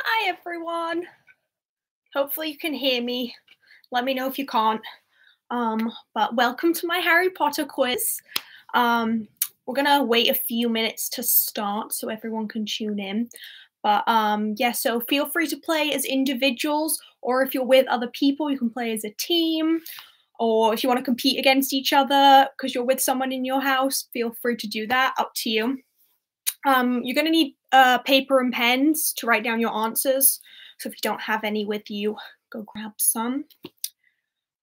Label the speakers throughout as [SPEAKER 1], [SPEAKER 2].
[SPEAKER 1] Hi everyone. Hopefully you can hear me. Let me know if you can't. But welcome to my Harry Potter quiz. We're gonna wait a few minutes to start so everyone can tune in. But yeah, so feel free to play as individuals, or if you're with other people, you can play as a team. Or if you want to compete against each other because you're with someone in your house, feel free to do that. Up to you. You're going to need paper and pens to write down your answers. So if you don't have any with you, go grab some.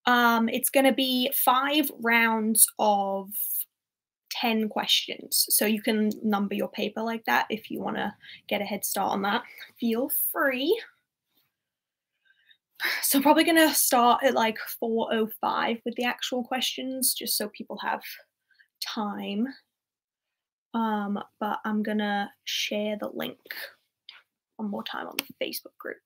[SPEAKER 1] It's going to be 5 rounds of 10 questions. So you can number your paper like that if you want to get a head start on that. Feel free. So I'm probably going to start at like 4:05 with the actual questions, just so people have time. But I'm going to share the link one more time on the Facebook group.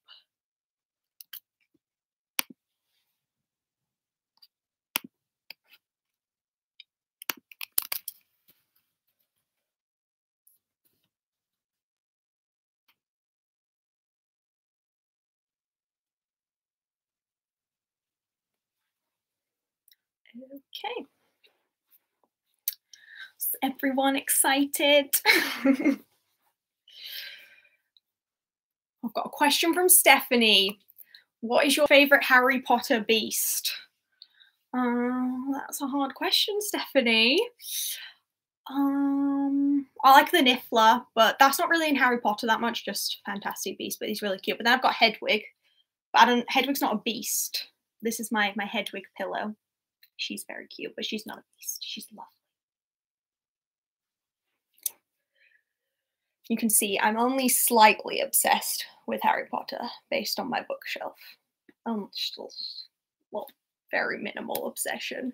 [SPEAKER 1] Okay. Is everyone excited? I've got a question from Stephanie. What is your favorite Harry Potter beast? That's a hard question, Stephanie. I like the Niffler, but that's not really in Harry Potter that much, just Fantastic Beast, but he's really cute. But then I've got Hedwig. But Hedwig's not a beast. This is my Hedwig pillow. She's very cute, but she's not a beast. She's lovely. You can see I'm only slightly obsessed with Harry Potter based on my bookshelf. Still, well, very minimal obsession.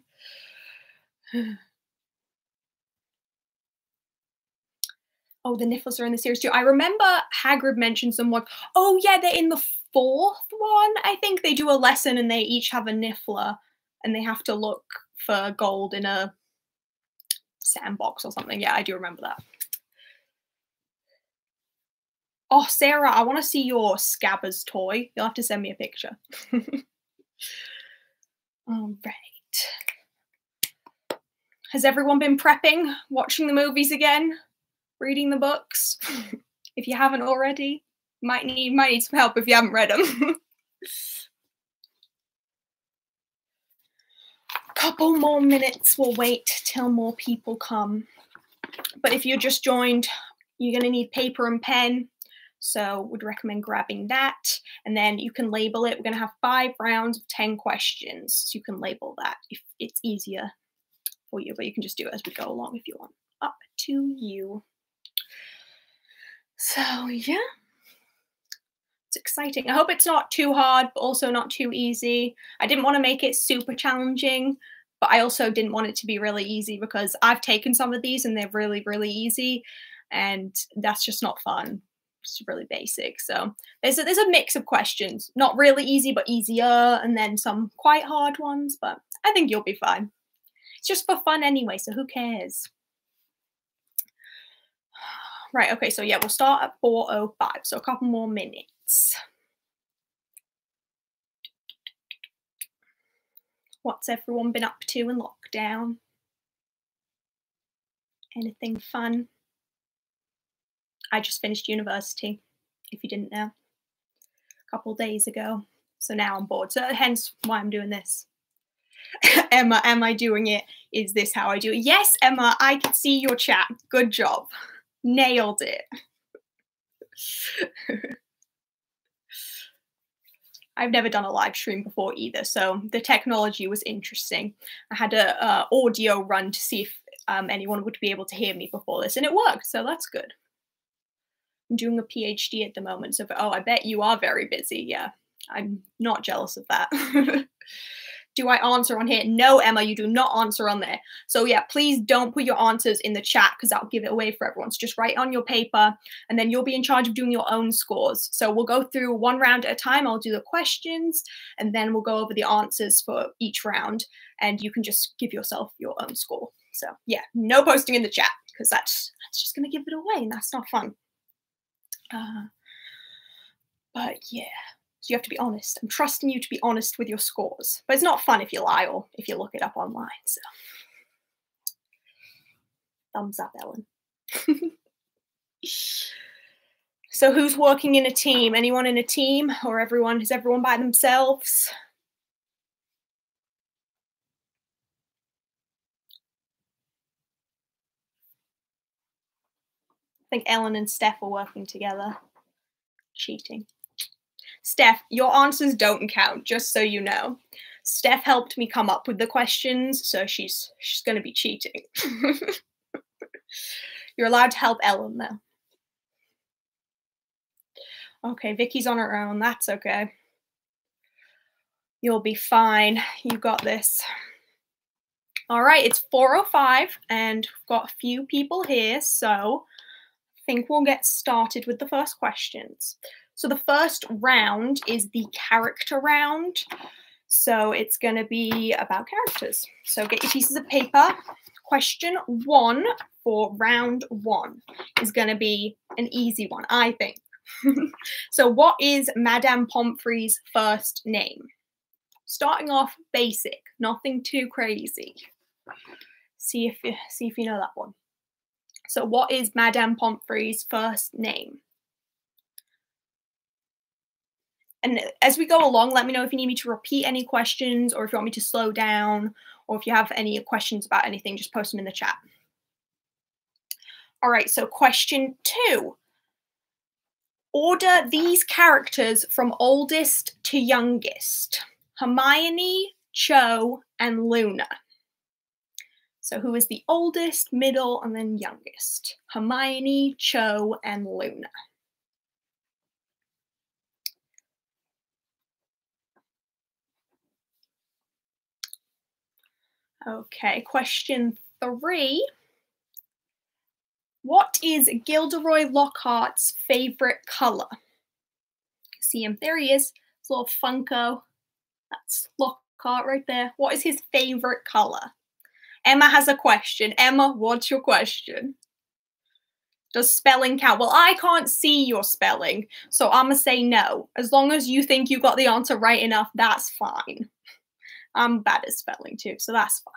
[SPEAKER 1] Oh, the Nifflers are in the series too. I remember Hagrid mentioned someone. Oh yeah, they're in the 4th one. I think they do a lesson and they each have a Niffler and they have to look for gold in a sandbox or something. Yeah, I do remember that. Oh, Sarah, I want to see your Scabbers toy. You'll have to send me a picture. All right. Has everyone been prepping, watching the movies again, reading the books? If you haven't already, might need some help if you haven't read them. Couple more minutes. We'll wait till more people come. But if you just joined, you're going to need paper and pen. So would recommend grabbing that. And then you can label it. We're going to have 5 rounds of 10 questions. So you can label that if it's easier for you. But you can just do it as we go along if you want. Up to you. So yeah. It's exciting. I hope it's not too hard, but also not too easy. I didn't want to make it super challenging, but I also didn't want it to be really easy because I've taken some of these and they're really, really easy. And that's just not fun. It's really basic. So there's a mix of questions. Not really easy, but easier. And then some quite hard ones, but I think you'll be fine. It's just for fun anyway, so who cares? Right, okay, so yeah, we'll start at 4:05, so a couple more minutes. What's everyone been up to in lockdown? Anything fun? I just finished university, if you didn't know, a couple of days ago. So now I'm bored, so hence why I'm doing this. Emma, am I doing it? Is this how I do it? Yes, Emma, I can see your chat. Good job. Nailed it. I've never done a live stream before either, so the technology was interesting. I had a audio run to see if anyone would be able to hear me before this, and it worked, so that's good. I'm doing a PhD at the moment, so I bet you are very busy. Yeah, I'm not jealous of that. Do I answer on here? No, Emma, you do not answer on there. So yeah, please don't put your answers in the chat because that'll give it away for everyone. So just write on your paper and then you'll be in charge of doing your own scores. So we'll go through 1 round at a time. I'll do the questions and then we'll go over the answers for each round and you can just give yourself your own score. So yeah, no posting in the chat because that's just going to give it away and that's not fun. But yeah, so you have to be honest. I'm trusting you to be honest with your scores. But it's not fun if you lie or if you look it up online. So thumbs up, Ellen. So who's working in a team? Anyone in a team or everyone? Is everyone by themselves? I think Ellen and Steph are working together. Cheating. Steph, your answers don't count, just so you know. Steph helped me come up with the questions, so she's going to be cheating. You're allowed to help Ellen, though. Okay, Vicky's on her own. That's okay. You'll be fine. You got this. All right, it's 4:05, and we've got a few people here, so I think we'll get started with the first questions. So the first round is the character round. So it's going to be about characters. So get your pieces of paper. Question 1 for round 1 is going to be an easy one, I think. So what is Madame Pomfrey's first name? Starting off basic, nothing too crazy. See if you know that one. So what is Madame Pomfrey's first name? And as we go along, let me know if you need me to repeat any questions or if you want me to slow down or if you have any questions about anything, just post them in the chat. All right, so question 2. Order these characters from oldest to youngest. Hermione, Cho, and Luna. So who is the oldest, middle, and then youngest? Hermione, Cho, and Luna. Okay, question 3. What is Gilderoy Lockhart's favorite color? See him, there he is. His little Funko. That's Lockhart right there. What is his favorite color? Emma has a question. Emma, what's your question? Does spelling count? Well, I can't see your spelling, so I'm gonna say no. As long as you think you got the answer right enough, that's fine. I'm bad at spelling too, so that's fine.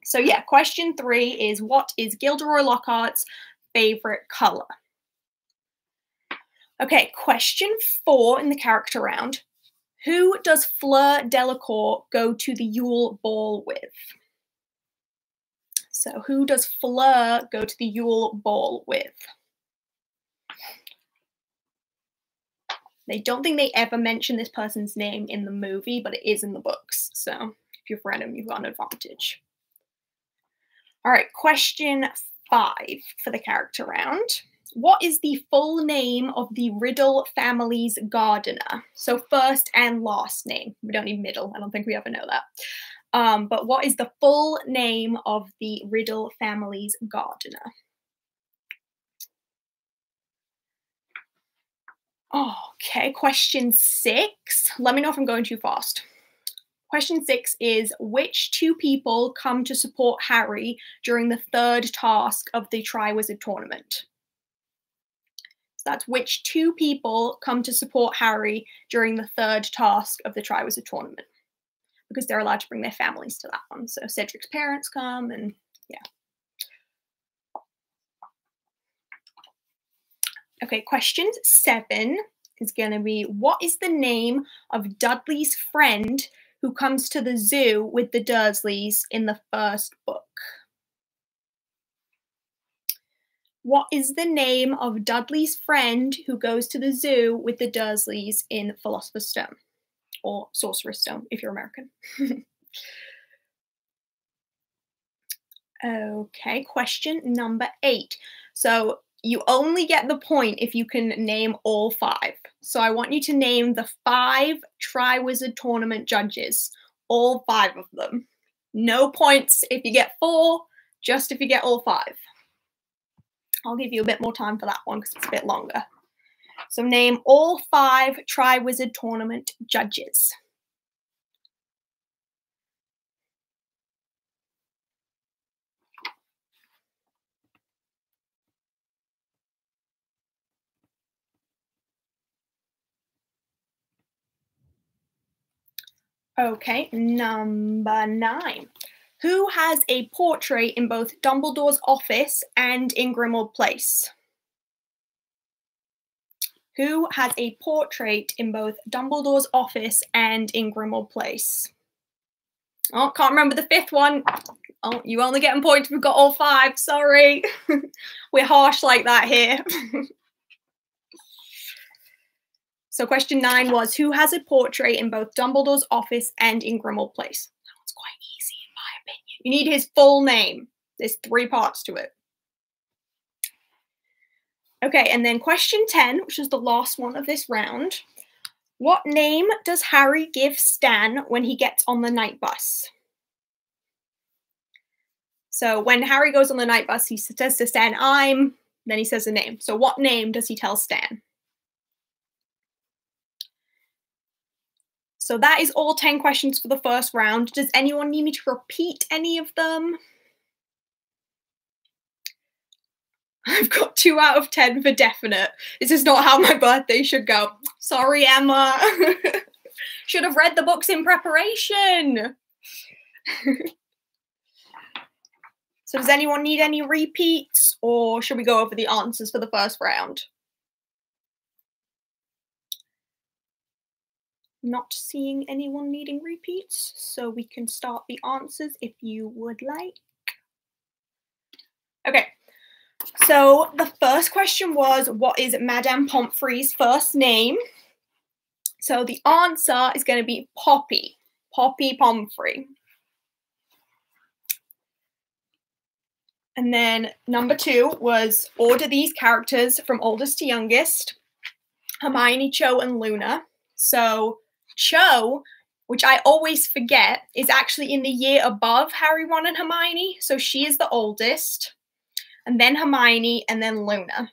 [SPEAKER 1] So yeah, question 3 is what is Gilderoy Lockhart's favorite color? Okay, question 4 in the character round. Who does Fleur Delacour go to the Yule Ball with? So who does Fleur go to the Yule Ball with? They don't think they ever mention this person's name in the movie, but it is in the books. So if you've read them, you've got an advantage. All right, question 5 for the character round. What is the full name of the Riddle family's gardener? So first and last name. We don't need middle. I don't think we ever know that. But what is the full name of the Riddle family's gardener? Okay, question 6. Let me know if I'm going too fast. Question 6 is, which 2 people come to support Harry during the 3rd task of the Triwizard Tournament? So that's which 2 people come to support Harry during the 3rd task of the Triwizard Tournament. Because they're allowed to bring their families to that one. So Cedric's parents come and yeah. Okay, question 7 is going to be, what is the name of Dudley's friend who comes to the zoo with the Dursleys in the 1st book? What is the name of Dudley's friend who goes to the zoo with the Dursleys in Philosopher's Stone? Or Sorcerer's Stone, if you're American. Okay, question number 8. So you only get the point if you can name all 5. So I want you to name the 5 Triwizard Tournament judges, all 5 of them. No points if you get 4, just if you get all 5. I'll give you a bit more time for that one because it's a bit longer. So name all 5 Triwizard Tournament judges. Okay, number 9. Who has a portrait in both Dumbledore's office and in Grimmauld Place? Who has a portrait in both Dumbledore's office and in Grimmauld Place? Oh, can't remember the 5th one. Oh, you only getting points if we've got all 5. Sorry. We're harsh like that here. So question 9 was, who has a portrait in both Dumbledore's office and in Grimmauld Place? That one's quite easy in my opinion. You need his full name. There's 3 parts to it. Okay, and then question 10, which is the last one of this round. What name does Harry give Stan when he gets on the night bus? So when Harry goes on the night bus, he says to Stan, I'm, then he says a name. So what name does he tell Stan? So that is all 10 questions for the first round. Does anyone need me to repeat any of them? I've got 2 out of 10 for definite. This is not how my birthday should go. Sorry, Emma. Should have read the books in preparation. So does anyone need any repeats, or should we go over the answers for the first round? Not seeing anyone needing repeats, so we can start the answers if you would like. Okay. So the first question was, what is Madame Pomfrey's first name? So the answer is going to be Poppy. Poppy Pomfrey. And then number 2 was, order these characters from oldest to youngest. Hermione, Cho, and Luna. So Cho, which I always forget, is actually in the year above Harry, Ron, and Hermione. So she is the oldest. And then Hermione, and then Luna.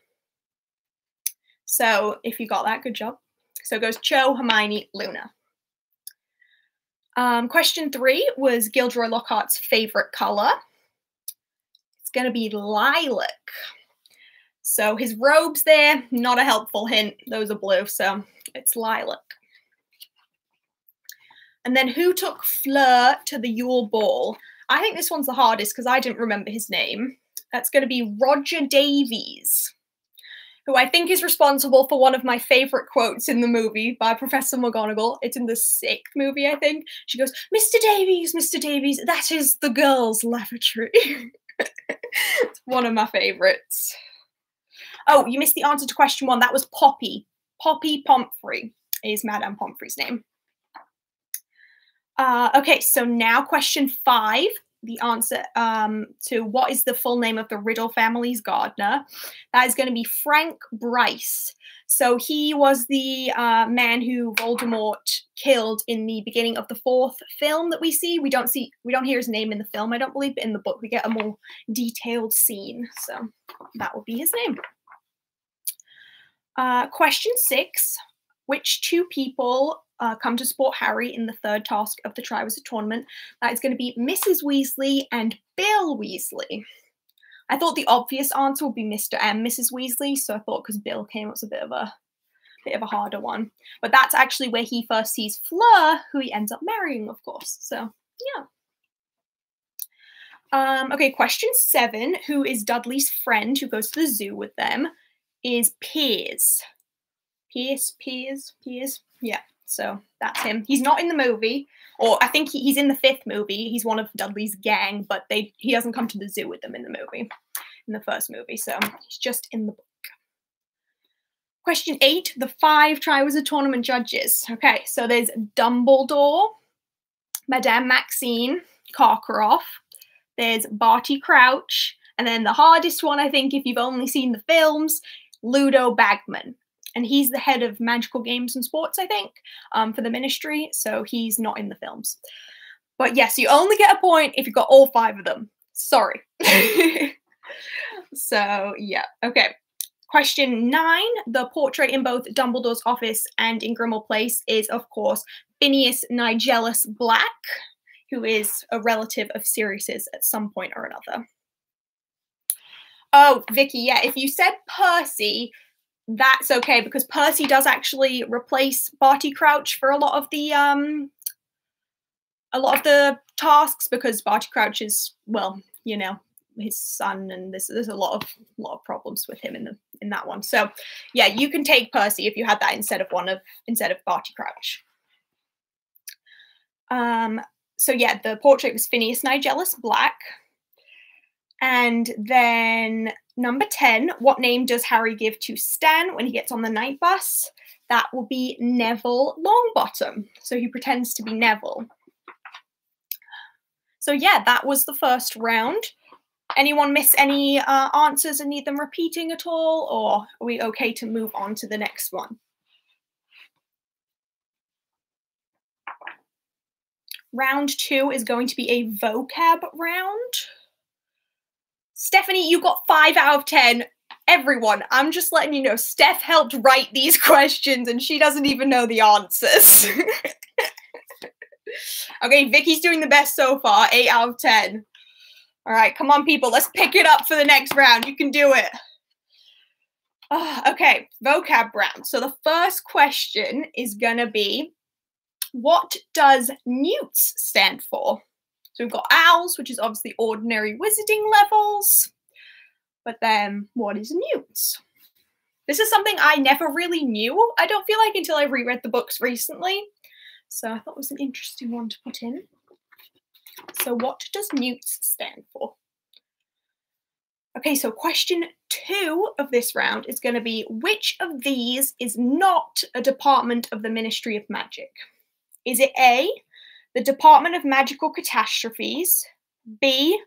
[SPEAKER 1] So if you got that, good job. So it goes Cho, Hermione, Luna. Question 3 was Gilderoy Lockhart's favorite color. It's going to be lilac. So his robes there, not a helpful hint. Those are blue, so it's lilac. And then who took Fleur to the Yule Ball? I think this one's the hardest because I didn't remember his name. That's going to be Roger Davies, who I think is responsible for one of my favorite quotes in the movie by Professor McGonagall. It's in the 6th movie, I think. She goes, Mr. Davies, that is the girls' lavatory. It's one of my favorites. Oh, you missed the answer to question 1. That was Poppy. Poppy Pomfrey is Madame Pomfrey's name. Okay, so now question 5. The answer to what is the full name of the Riddle family's gardener. That is going to be Frank Bryce. So he was the man who Voldemort killed in the beginning of the 4th film that we see. We don't hear his name in the film, I don't believe, but in the book we get a more detailed scene. So that will be his name. Question 6. Which 2 people come to support Harry in the 3rd task of the Triwizard Tournament? That is going to be Mrs. Weasley and Bill Weasley. I thought the obvious answer would be Mr. and Mrs. Weasley, so I thought because Bill came, it was a bit of a harder one. But that's actually where he first sees Fleur, who he ends up marrying, of course. So, yeah. Okay, question 7. Who is Dudley's friend who goes to the zoo with them? Is Piers. Piers? Yeah. So that's him. He's not in the movie, or I think he's in the 5th movie. He's one of Dudley's gang, but he doesn't come to the zoo with them in the movie, in the 1st movie. So he's just in the book. Question 8, the 5 Triwizard Tournament judges. Okay, so there's Dumbledore, Madame Maxime, Karkaroff, there's Barty Crouch, and then the hardest one, I think, if you've only seen the films, Ludo Bagman. And he's the head of magical games and sports, I think, for the Ministry. So he's not in the films. But yes, you only get a point if you've got all 5 of them. Sorry. So, yeah. Okay. Question 9. The portrait in both Dumbledore's office and in Grimmauld Place is, of course, Phineas Nigellus Black, who is a relative of Sirius's at some point or another. Oh, Vicky, yeah. If you said Percy, that's okay, because Percy does actually replace Barty Crouch for a lot of the a lot of the tasks because Barty Crouch is, well, you know, his son, and there's a lot of problems with him in that one. So yeah, you can take Percy if you had that instead of Barty Crouch. So yeah, the portrait was Phineas Nigellus Black. And then number 10, what name does Harry give to Stan when he gets on the night bus? That will be Neville Longbottom. So he pretends to be Neville. So yeah, that was the first round. Anyone miss any answers and need them repeating at all? Or are we okay to move on to the next one? Round 2 is going to be a vocab round. Stephanie, you got 5 out of 10. Everyone, I'm just letting you know, Steph helped write these questions and she doesn't even know the answers. Okay, Vicky's doing the best so far, 8 out of 10. All right, come on, people, let's pick it up for the next round. You can do it. Okay, vocab round. So the first question is gonna be, what does Newts stand for? So we've got owls, which is obviously ordinary wizarding levels. But then, what is Newts? This is something I never really knew, I don't feel like, until I reread the books recently. So I thought it was an interesting one to put in. So what does Newts stand for? Okay, so question 2 of this round is going to be, which of these is not a department of the Ministry of Magic? Is it A, the Department of Magical Catastrophes, B,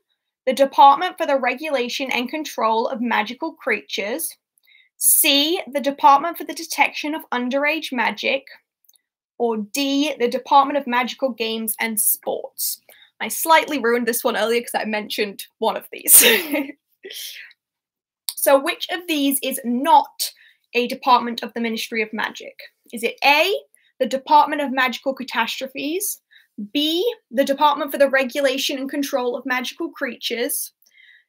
[SPEAKER 1] the Department for the Regulation and Control of Magical Creatures, C, the Department for the Detection of Underage Magic, or D, the Department of Magical Games and Sports? I slightly ruined this one earlier because I mentioned one of these. So which of these is not a department of the Ministry of Magic? Is it A, the Department of Magical Catastrophes, B, the Department for the Regulation and Control of Magical Creatures,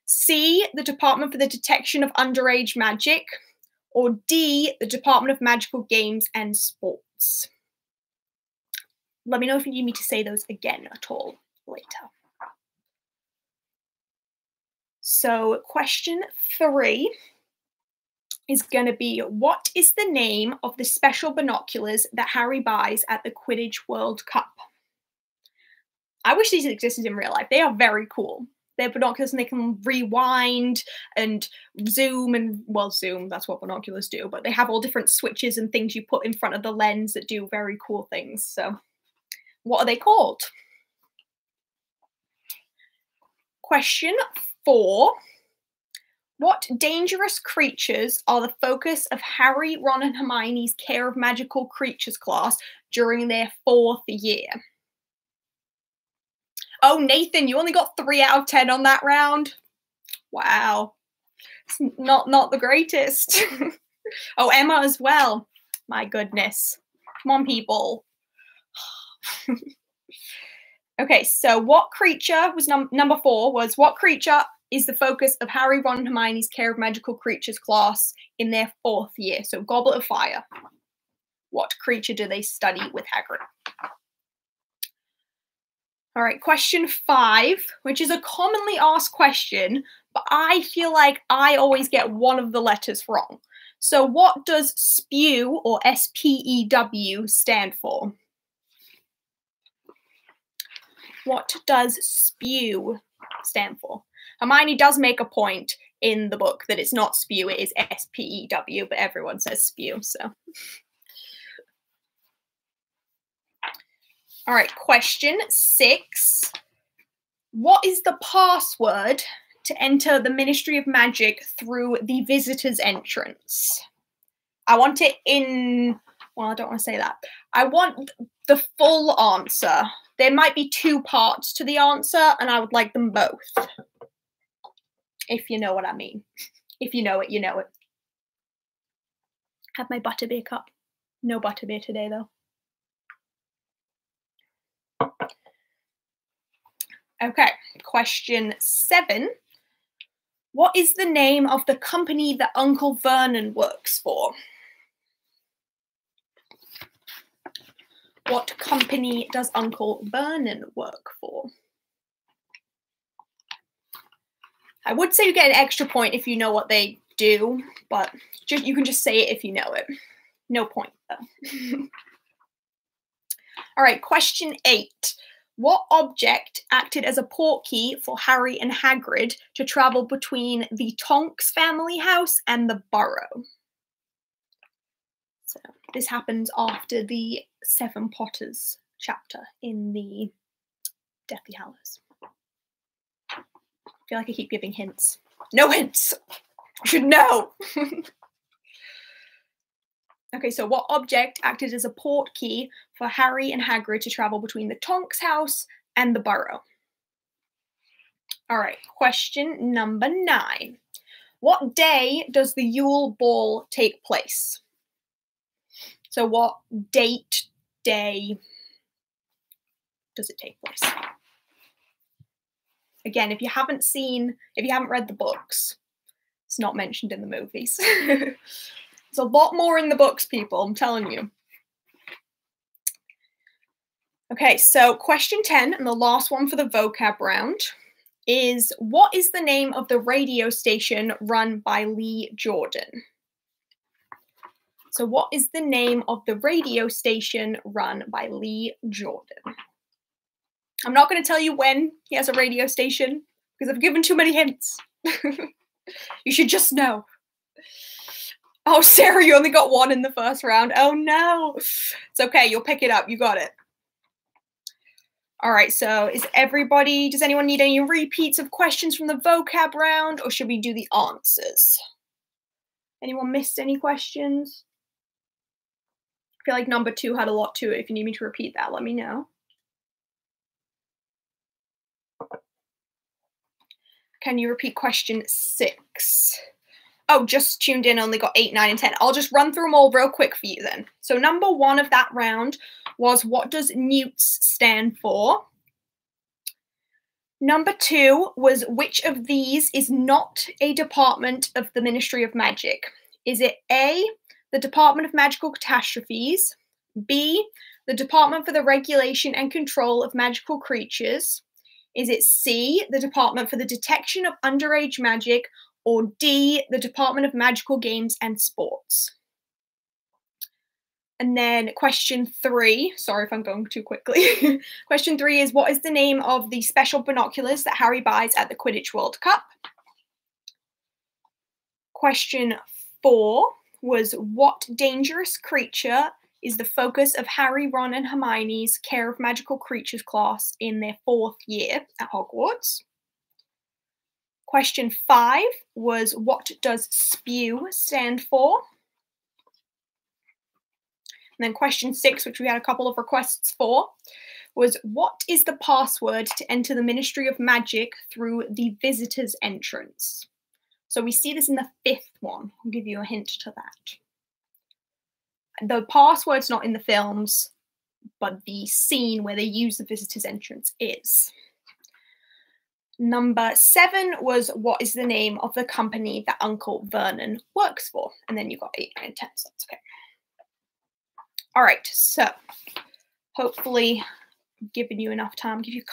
[SPEAKER 1] C, the Department for the Detection of Underage Magic, or D, the Department of Magical Games and Sports? Let me know if you need me to say those again at all later. So question 3 is going to be, what is the name of the special binoculars that Harry buys at the Quidditch World Cup? I wish these existed in real life. They are very cool. They're binoculars and they can rewind and zoom and, well, zoom, that's what binoculars do, but they have all different switches and things you put in front of the lens that do very cool things. So what are they called? Question 4. What dangerous creatures are the focus of Harry, Ron, and Hermione's Care of Magical Creatures class during their 4th year? Oh, Nathan, you only got 3 out of 10 on that round. Wow. It's not the greatest. Oh, Emma as well. My goodness. Come on, people. Okay, so what creature was number 4 was, what creature is the focus of Harry, Ron, and Hermione's Care of Magical Creatures class in their 4th year? So Goblet of Fire. What creature do they study with Hagrid? All right, question 5, which is a commonly asked question, but I feel like I always get one of the letters wrong. So what does SPEW, or S-P-E-W, stand for? What does SPEW stand for? Hermione does make a point in the book that it's not SPEW, it is S-P-E-W, but everyone says SPEW, so. All right, question 6. What is the password to enter the Ministry of Magic through the visitor's entrance? I want it in, well, I don't want to say that. I want the full answer. There might be 2 parts to the answer, and I would like them both. If you know what I mean. If you know it, you know it. Have my butterbeer cup. No butterbeer today, though. Okay, question 7. What is the name of the company that Uncle Vernon works for? What company does Uncle Vernon work for? I would say you get an extra point if you know what they do, but you can just say it if you know it. No point, though. All right, question 8. What object acted as a portkey for Harry and Hagrid to travel between the Tonks family house and the Burrow? So this happens after the Seven Potters chapter in the Deathly Hallows. I feel like I keep giving hints. No hints! You should know! Okay, so what object acted as a portkey for Harry and Hagrid to travel between the Tonks house and the Burrow? All right, question number 9. What day does the Yule Ball take place? So what day does it take place? Again, if you haven't read the books, it's not mentioned in the movies. There's a lot more in the books, people, I'm telling you. Okay, so question 10, and the last one for the vocab round, is what is the name of the radio station run by Lee Jordan? So what is the name of the radio station run by Lee Jordan? I'm not going to tell you when he has a radio station, because I've given too many hints. You should just know. Oh, Sarah, you only got 1 in the first round. Oh, no. It's okay. You'll pick it up. You got it. All right. So does anyone need any repeats of questions from the vocab round, or should we do the answers? Anyone missed any questions? I feel like number 2 had a lot to it. If you need me to repeat that, let me know. Can you repeat question 6? Oh, just tuned in, only got 8, 9, and 10. I'll just run through them all real quick for you then. So number 1 of that round was what does NEWTS stand for? Number 2 was which of these is not a department of the Ministry of Magic? Is it A, the Department of Magical Catastrophes, B, the Department for the Regulation and Control of Magical Creatures, is it C, the Department for the Detection of Underage Magic, or D, the Department of Magical Games and Sports? And then question 3, sorry if I'm going too quickly. Question 3 is what is the name of the special binoculars that Harry buys at the Quidditch World Cup? Question 4 was what dangerous creature is the focus of Harry, Ron, and Hermione's Care of Magical Creatures class in their 4th year at Hogwarts? Question 5 was what does SPEW stand for? And then question 6, which we had a couple of requests for, was what is the password to enter the Ministry of Magic through the visitor's entrance? So we see this in the 5th one. I'll give you a hint to that. The password's not in the films, but the scene where they use the visitor's entrance is. Number 7 was what is the name of the company that Uncle Vernon works for? And then you got 8, 9, 10, so that's okay. All right, so hopefully I've given you enough time. Give you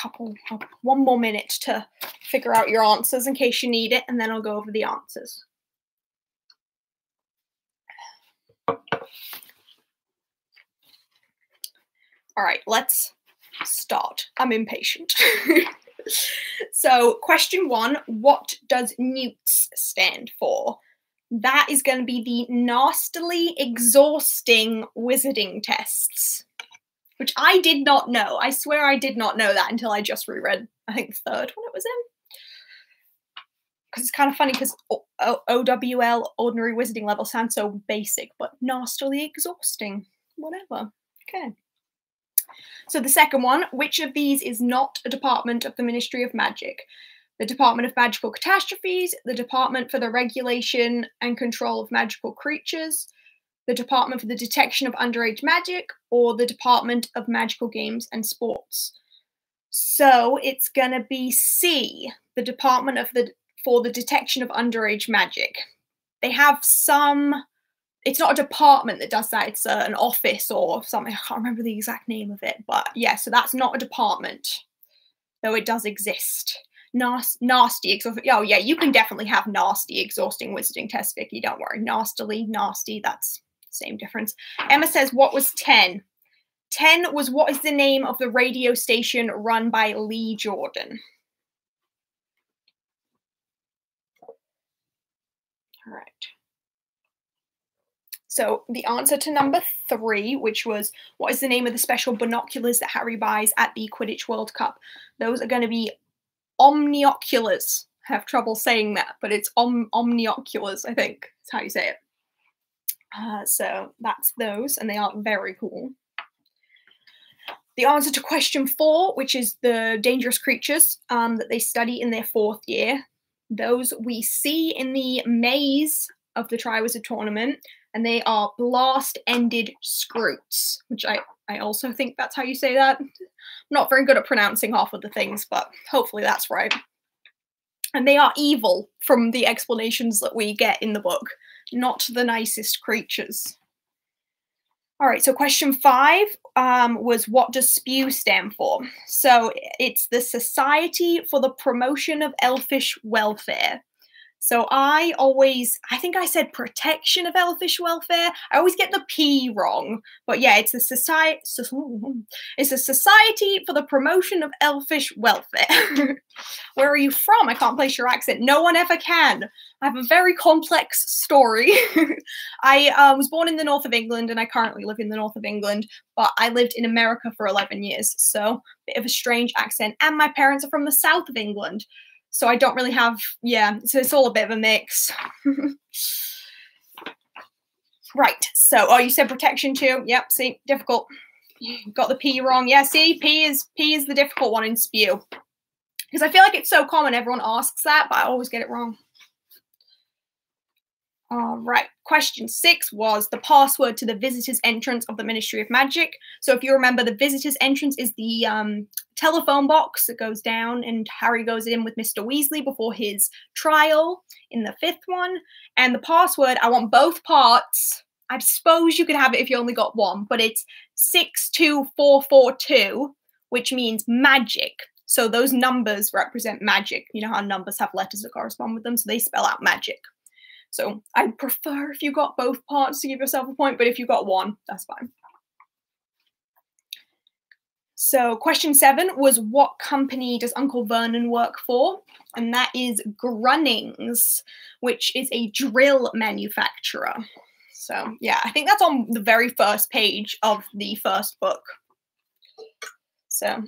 [SPEAKER 1] one more minute to figure out your answers in case you need it, and then I'll go over the answers. All right, let's start. I'm impatient. So question 1, what does NEWTS stand for? That is going to be the Nastily Exhausting Wizarding Tests, which I did not know. I swear I did not know that until I just reread, I think, the 3rd one it was in. Because it's kind of funny because OWL, Ordinary Wizarding Level, sounds so basic, but Nastily Exhausting. Whatever. Okay. So the second one, which of these is not a department of the Ministry of Magic? The Department of Magical Catastrophes, the Department for the Regulation and Control of Magical Creatures, the Department for the Detection of Underage Magic, or the Department of Magical Games and Sports? So it's going to be C, the Department for the Detection of Underage Magic. They have some it's not a department that does that. It's an office or something. I can't remember the exact name of it. But yeah, so that's not a department, though it does exist. Nasty, exhausting. Oh yeah, you can definitely have nasty, exhausting wizarding tests, Vicky. Don't worry. Nastily, nasty. That's the same difference. Emma says, what was 10? 10 was what is the name of the radio station run by Lee Jordan? All right. So the answer to number 3, which was what is the name of the special binoculars that Harry buys at the Quidditch World Cup? Those are going to be omnioculars. I have trouble saying that, but it's omnioculars, I think. That's how you say it. So that's those, and they are very cool. The answer to question 4, which is the dangerous creatures that they study in their 4th year, those we see in the maze of the Triwizard Tournament, and they are blast-ended scroots, which I also think that's how you say that. I'm not very good at pronouncing half of the things, but hopefully that's right. And they are evil from the explanations that we get in the book, not the nicest creatures. All right, so question 5 was what does SPEW stand for? So it's the Society for the Promotion of Elfish Welfare. So I think I said protection of elfish welfare. I always get the P wrong, but yeah, it's the Society for the Promotion of Elfish Welfare. Where are you from? I can't place your accent. No one ever can. I have a very complex story. I was born in the north of England, and I currently live in the north of England, but I lived in America for 11 years, so a bit of a strange accent. And my parents are from the south of England. So I don't really have, so it's all a bit of a mix. Right, so, you said protection too. Yep, see, difficult. Got the P wrong. Yeah, see, P is the difficult one in SPEW. Because I feel like it's so common, everyone asks that, but I always get it wrong. All right, question 6 was the password to the visitor's entrance of the Ministry of Magic. So if you remember, the visitor's entrance is the telephone box that goes down, and Harry goes in with Mr. Weasley before his trial in the 5th one. And the password, I want both parts. I suppose you could have it if you only got one, but it's 62442, which means magic. So those numbers represent magic. You know how numbers have letters that correspond with them, so they spell out magic. So I'd prefer if you got both parts to give yourself a point, but if you got one, that's fine. So question 7 was what company does Uncle Vernon work for? And that is Grunnings, which is a drill manufacturer. So yeah, I think that's on the very first page of the first book. So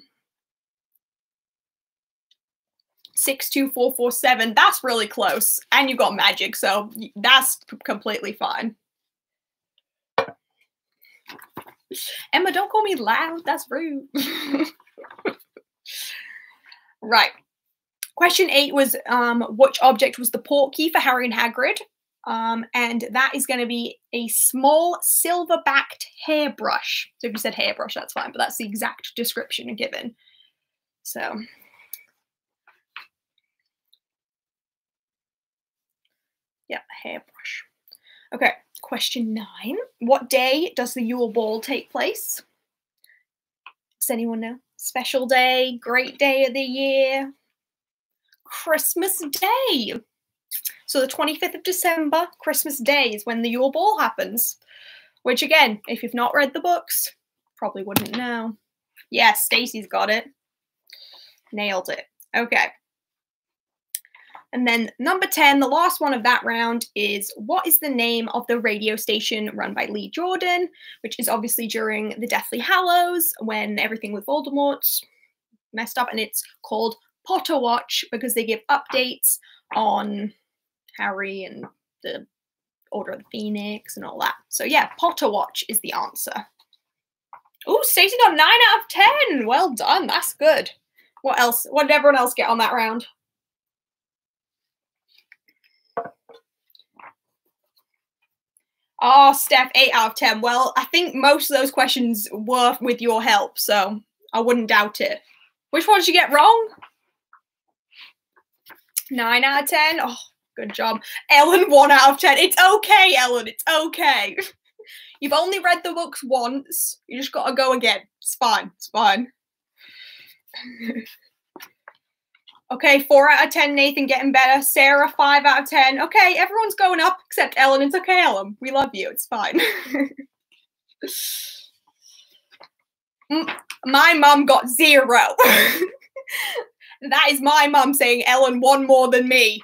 [SPEAKER 1] 62447, that's really close. And you got magic, so that's completely fine. Emma, don't call me loud. That's rude. Right. Question 8 was which object was the portkey for Harry and Hagrid? And that is going to be a small silver-backed hairbrush. So if you said hairbrush, that's fine, but that's the exact description given. So yeah, hairbrush. Okay, question 9. What day does the Yule Ball take place? Does anyone know? Special day, great day of the year, Christmas Day. So the 25th of December, Christmas Day, is when the Yule Ball happens. Which again, if you've not read the books, probably wouldn't know. Yeah, Stacey's got it. Nailed it. Okay. And then number 10, the last one of that round, is what is the name of the radio station run by Lee Jordan, which is obviously during the Deathly Hallows when everything with Voldemort's messed up, and it's called Potter Watch because they give updates on Harry and the Order of the Phoenix and all that. So yeah, Potter Watch is the answer. Oh, Stacey got 9 out of 10. Well done. That's good. What else? What did everyone else get on that round? Oh, Steph, 8 out of 10. Well, I think most of those questions were with your help, so I wouldn't doubt it. Which one did you get wrong? 9 out of 10? Oh, Good job. Ellen, 1 out of 10. It's okay, Ellen. It's okay. You've only read the books once. You just got to go again. It's fine. It's fine. Okay, 4 out of 10, Nathan, getting better. Sarah, 5 out of 10. Okay, everyone's going up except Ellen. It's okay, Ellen. We love you. It's fine. My mum got 0. That is my mum saying Ellen won more than me.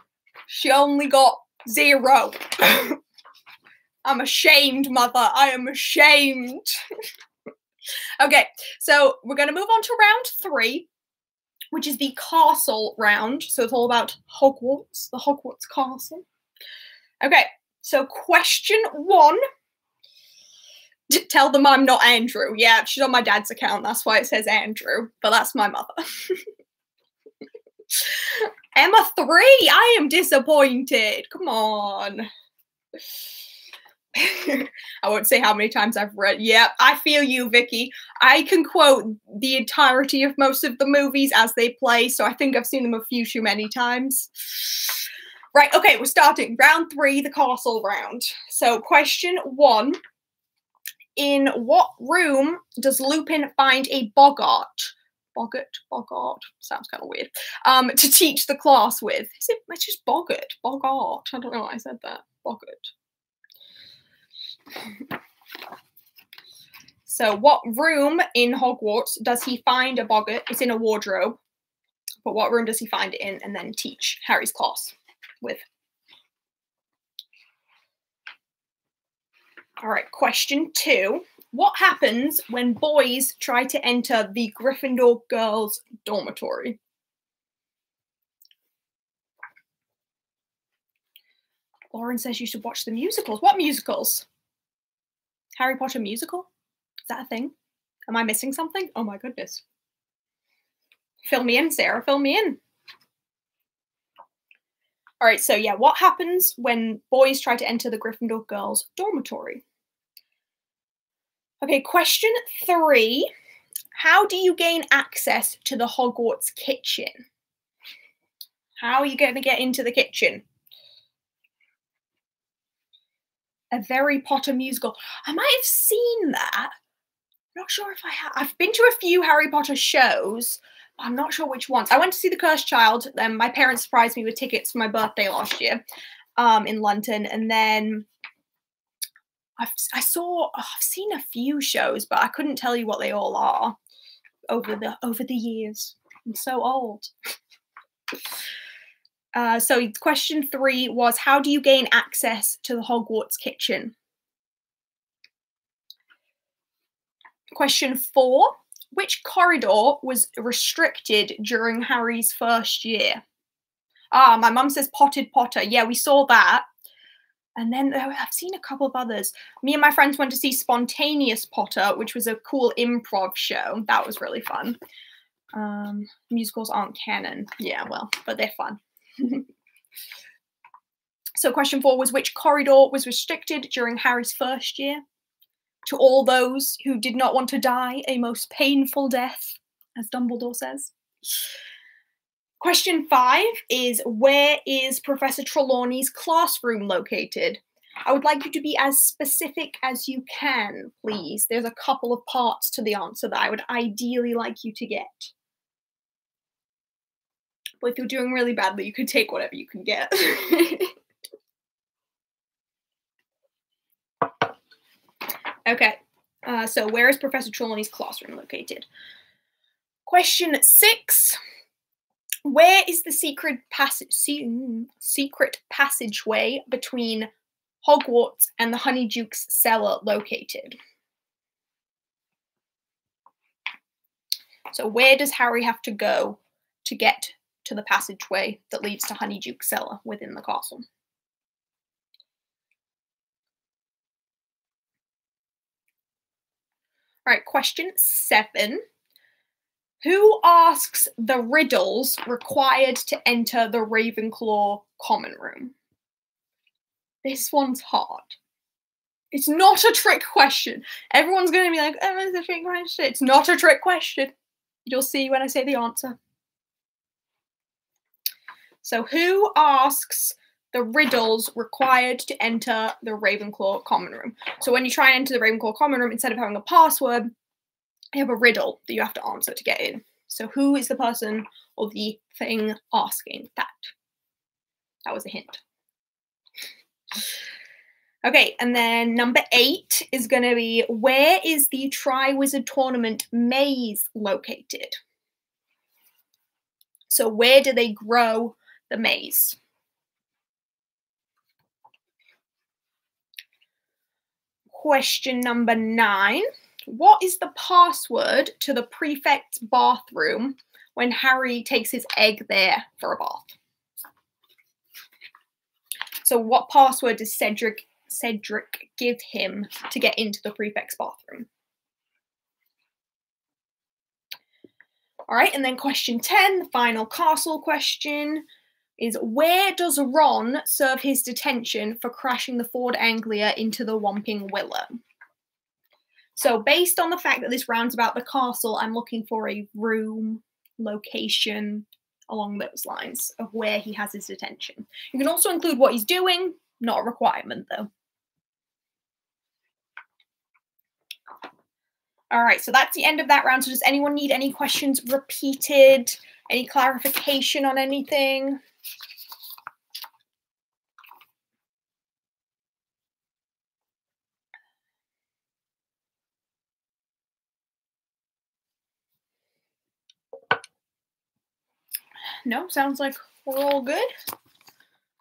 [SPEAKER 1] She only got 0. I'm ashamed, mother. I am ashamed. Okay, so we're going to move on to round 3, which is the castle round. So it's all about Hogwarts, the Hogwarts castle. Okay, so question 1. Tell them I'm not Andrew. Yeah, she's on my dad's account. That's why it says Andrew, but that's my mother. Emma, 3. I am disappointed. Come on. I won't say how many times I've read. Yeah, I feel you, Vicky. I can quote the entirety of most of the movies as they play, so I think I've seen them a few too many times. Right, okay, we're starting. Round 3, the castle round. So question 1. In what room does Lupin find a boggart? Boggart. Sounds kind of weird. To teach the class with. It's just boggart. Boggart. I don't know why I said that. Boggart. So what room in Hogwarts does he find a boggart? It's in a wardrobe. But what room does he find it in and then teach Harry's class with? All right, question 2. What happens when boys try to enter the Gryffindor girls' dormitory? Lauren says you should watch the musicals. What musicals? Harry Potter musical? Is that a thing? Am I missing something? Oh my goodness. Fill me in, Sarah. Fill me in. All right, so yeah, what happens when boys try to enter the Gryffindor girls' dormitory? Okay, question 3. How do you gain access to the Hogwarts kitchen? How are you going to get into the kitchen? A Harry Potter musical. I might have seen that. I'm not sure if I have. I've been to a few Harry Potter shows, but I'm not sure which ones. I went to see The Cursed Child. My parents surprised me with tickets for my birthday last year in London. And then I've seen a few shows, but I couldn't tell you what they all are over the years. I'm so old. So question 3 was, how do you gain access to the Hogwarts kitchen? Question 4, which corridor was restricted during Harry's first year? My mum says Potted Potter. Yeah, we saw that. And then I've seen a couple of others. Me and my friends went to see Spontaneous Potter, which was a cool improv show. That was really fun. Musicals aren't canon. Yeah, well, but they're fun. So question 4 was, which corridor was restricted during Harry's first year? To all those who did not want to die a most painful death, as Dumbledore says. Question 5 is, where is Professor Trelawney's classroom located? I would like you to be as specific as you can, please. There's a couple of parts to the answer that I would ideally like you to get. But if you're doing really badly, you can take whatever you can get. Okay, so where is Professor Trelawney's classroom located? Question 6. Where is the secret passageway between Hogwarts and the Honeyduke's cellar located? So where does Harry have to go to get to the passageway that leads to Honeyduke's cellar within the castle? All right, question 7. Who asks the riddles required to enter the Ravenclaw common room? This one's hard. It's not a trick question. Everyone's going to be like, oh, it's a trick question. It's not a trick question. You'll see when I say the answer. So who asks the riddles required to enter the Ravenclaw common room. So when you try and enter the Ravenclaw common room, instead of having a password, you have a riddle that you have to answer to get in. So who is the person or the thing asking that? That was a hint. Okay, and then number 8 is going to be, where is the Triwizard Tournament maze located? So where do they grow the maze? Question number 9. What is the password to the prefect's bathroom when Harry takes his egg there for a bath? So what password does Cedric give him to get into the prefect's bathroom? All right, and then question 10, the final castle question, is where does Ron serve his detention for crashing the Ford Anglia into the Whomping Willow? So based on the fact that this round's about the castle, I'm looking for a room, location, along those lines of where he has his detention. You can also include what he's doing, not a requirement though. All right, so that's the end of that round. So does anyone need any questions repeated? Any clarification on anything? No, sounds like we're all good.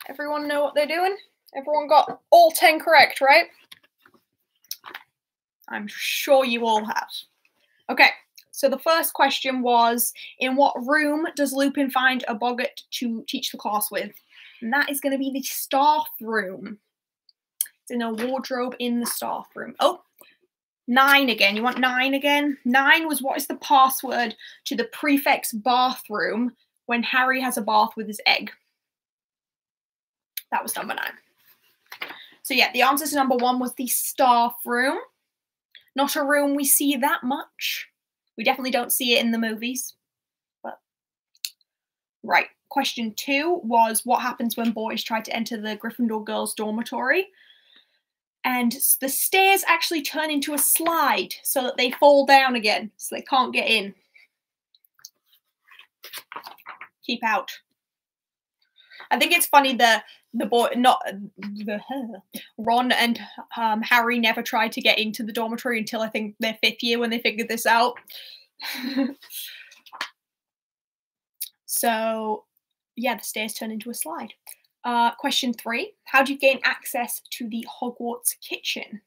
[SPEAKER 1] Everyone know what they're doing? Everyone got all 10 correct, right? I'm sure you all have. Okay, so the first question was, in what room does Lupin find a boggart to teach the class with? And that is going to be the staff room. It's in a wardrobe in the staff room. Oh, 9 again. You want 9 again? 9 was, what is the password to the prefect's bathroom when Harry has a bath with his egg? That was number 9. So yeah, the answer to number 1 was the staff room. Not a room we see that much. We definitely don't see it in the movies. But right. Question 2 was, what happens when boys try to enter the Gryffindor girls' dormitory? And the stairs actually turn into a slide so that they fall down again, so they can't get in. Keep out. I think it's funny Ron and Harry never tried to get into the dormitory until I think their 5th year when they figured this out. So, yeah, the stairs turn into a slide. Question 3, how do you gain access to the Hogwarts kitchen?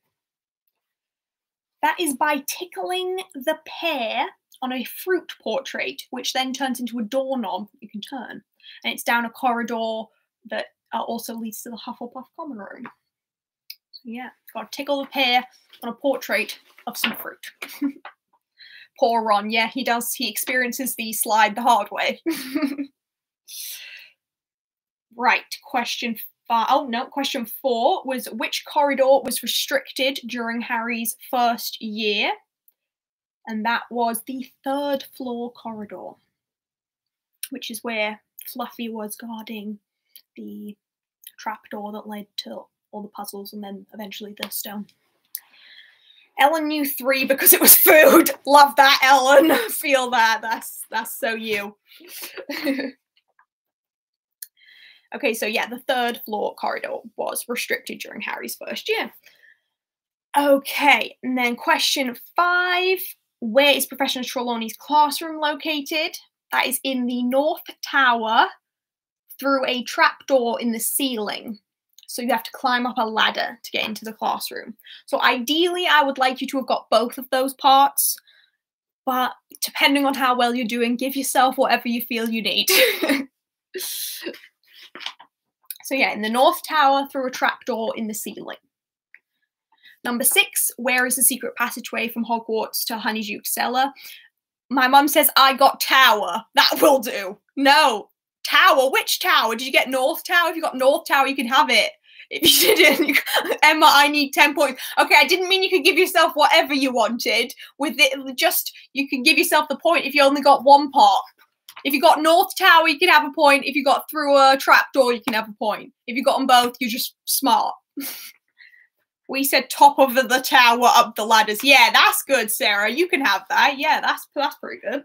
[SPEAKER 1] That is by tickling the pear on a fruit portrait, which then turns into a doorknob you can turn. And it's down a corridor that also leads to the Hufflepuff common room. So yeah, got to tickle the pear on a portrait of some fruit. Poor Ron, yeah, he does. He experiences the slide the hard way. Right, question 5. Oh no, question 4 was, which corridor was restricted during Harry's first year? And that was the 3rd floor corridor, which is where Fluffy was guarding the trapdoor that led to all the puzzles and then eventually the stone. Ellen knew 3 because it was food. Love that, Ellen. Feel that. That's so you. Okay, so yeah, the 3rd floor corridor was restricted during Harry's first year. Okay, and then question 5. Where is Professor Trelawney's classroom located? That is in the North Tower through a trapdoor in the ceiling. So you have to climb up a ladder to get into the classroom. So ideally, I would like you to have got both of those parts. But depending on how well you're doing, give yourself whatever you feel you need. So yeah, in the North Tower through a trapdoor in the ceiling. Number 6, where is the secret passageway from Hogwarts to Honeyduke's cellar? My mum says I got tower. That will do. No. Tower? Which tower? Did you get North Tower? If you got North Tower, you can have it. If you didn't, Emma, I need 10 points. Okay, I didn't mean you could give yourself whatever you wanted. With it, just, you can give yourself the point if you only got one part. If you got North Tower, you can have a point. If you got through a trapdoor, you can have a point. If you got them both, you're just smart. We said top of the tower, up the ladders. Yeah, that's good, Sarah. You can have that. Yeah, that's pretty good.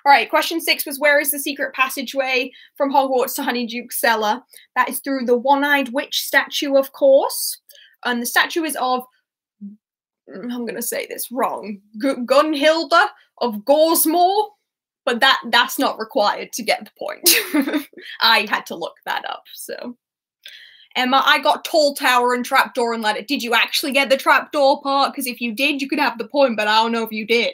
[SPEAKER 1] All right, question 6 was, where is the secret passageway from Hogwarts to Honeyduke's cellar? That is through the one-eyed witch statue, of course. And the statue is of, I'm going to say this wrong, Gunhilda of Gorsmore. But that's not required to get the point. I had to look that up, so. Emma, I got tall tower and trapdoor and ladder. Did you actually get the trapdoor part? Because if you did, you could have the point, but I don't know if you did.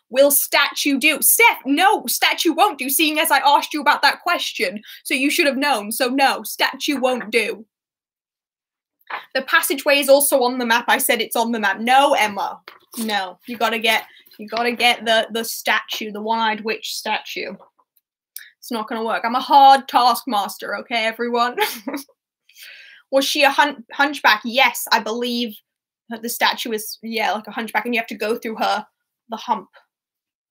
[SPEAKER 1] Will statue do? Steph, no, statue won't do, seeing as I asked you about that question. So you should have known. So no, statue won't do. The passageway is also on the map. I said it's on the map. No, Emma. No, you gotta get the statue, the one-eyed witch statue. It's not gonna work. I'm a hard taskmaster, okay, everyone? Was she a hunchback? Yes, I believe the statue is, yeah, like a hunchback, and you have to go through the hump,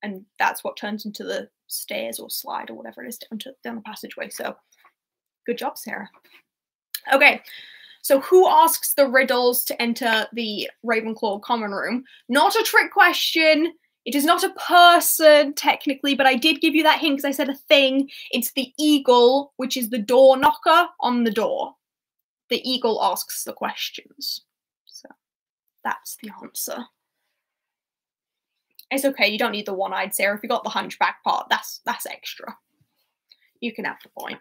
[SPEAKER 1] and that's what turns into the stairs or slide or whatever it is down the passageway. So, good job, Sarah. Okay. So who asks the riddles to enter the Ravenclaw common room? Not a trick question. It is not a person, technically, but I did give you that hint because I said a thing. It's the eagle, which is the door knocker on the door. The eagle asks the questions. So that's the answer. It's okay, you don't need the one-eyed, Sarah. If you got the hunchback part, that's extra. You can have the point.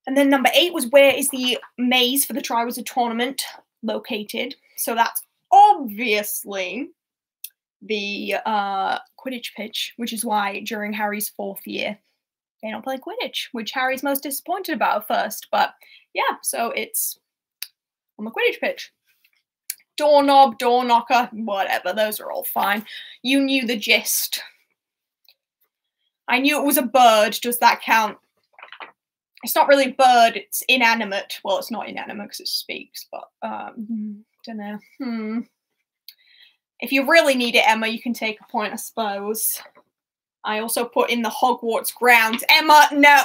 [SPEAKER 1] And then number 8 was, where is the maze for the Triwizard Tournament located? So that's obviously the Quidditch pitch, which is why during Harry's 4th year, they don't play Quidditch, which Harry's most disappointed about at first. But yeah, so it's on the Quidditch pitch. Doorknob, door knocker, whatever, those are all fine. You knew the gist. I knew it was a bird. Does that count? It's not really a bird, it's inanimate. Well, it's not inanimate because it speaks, but don't know. If you really need it, Emma, you can take a point, I suppose. I also put in the Hogwarts grounds. Emma, no!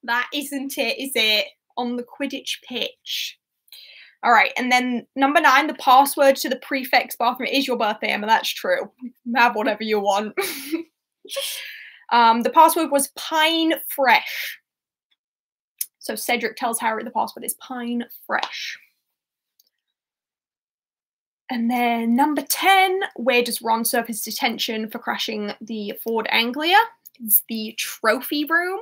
[SPEAKER 1] That isn't it, is it? On the Quidditch pitch. All right, and then number 9, the password to the prefect's bathroom. It is your birthday, Emma, that's true. Have whatever you want. The password was Pine Fresh. So Cedric tells Harry the password is Pine Fresh. And then number 10, where does Ron serve his detention for crashing the Ford Anglia? It's the trophy room.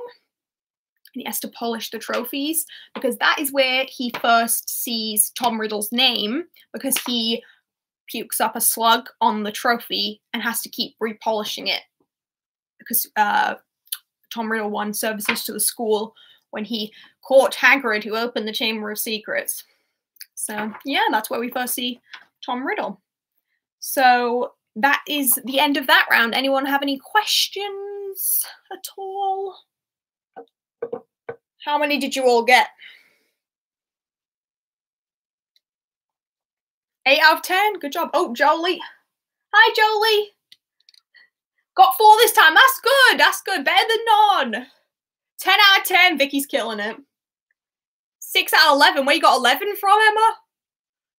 [SPEAKER 1] And he has to polish the trophies because that is where he first sees Tom Riddle's name, because he pukes up a slug on the trophy and has to keep repolishing it. Because Tom Riddle won services to the school when he caught Hagrid, who opened the Chamber of Secrets. So, yeah, that's where we first see Tom Riddle. So, that is the end of that round. Anyone have any questions at all? How many did you all get? 8 out of 10? Good job. Oh, Jolie. Hi, Jolie. Got 4 this time. That's good. That's good. Better than none. 10 out of 10. Vicky's killing it. 6 out of 11. Where you got 11 from, Emma?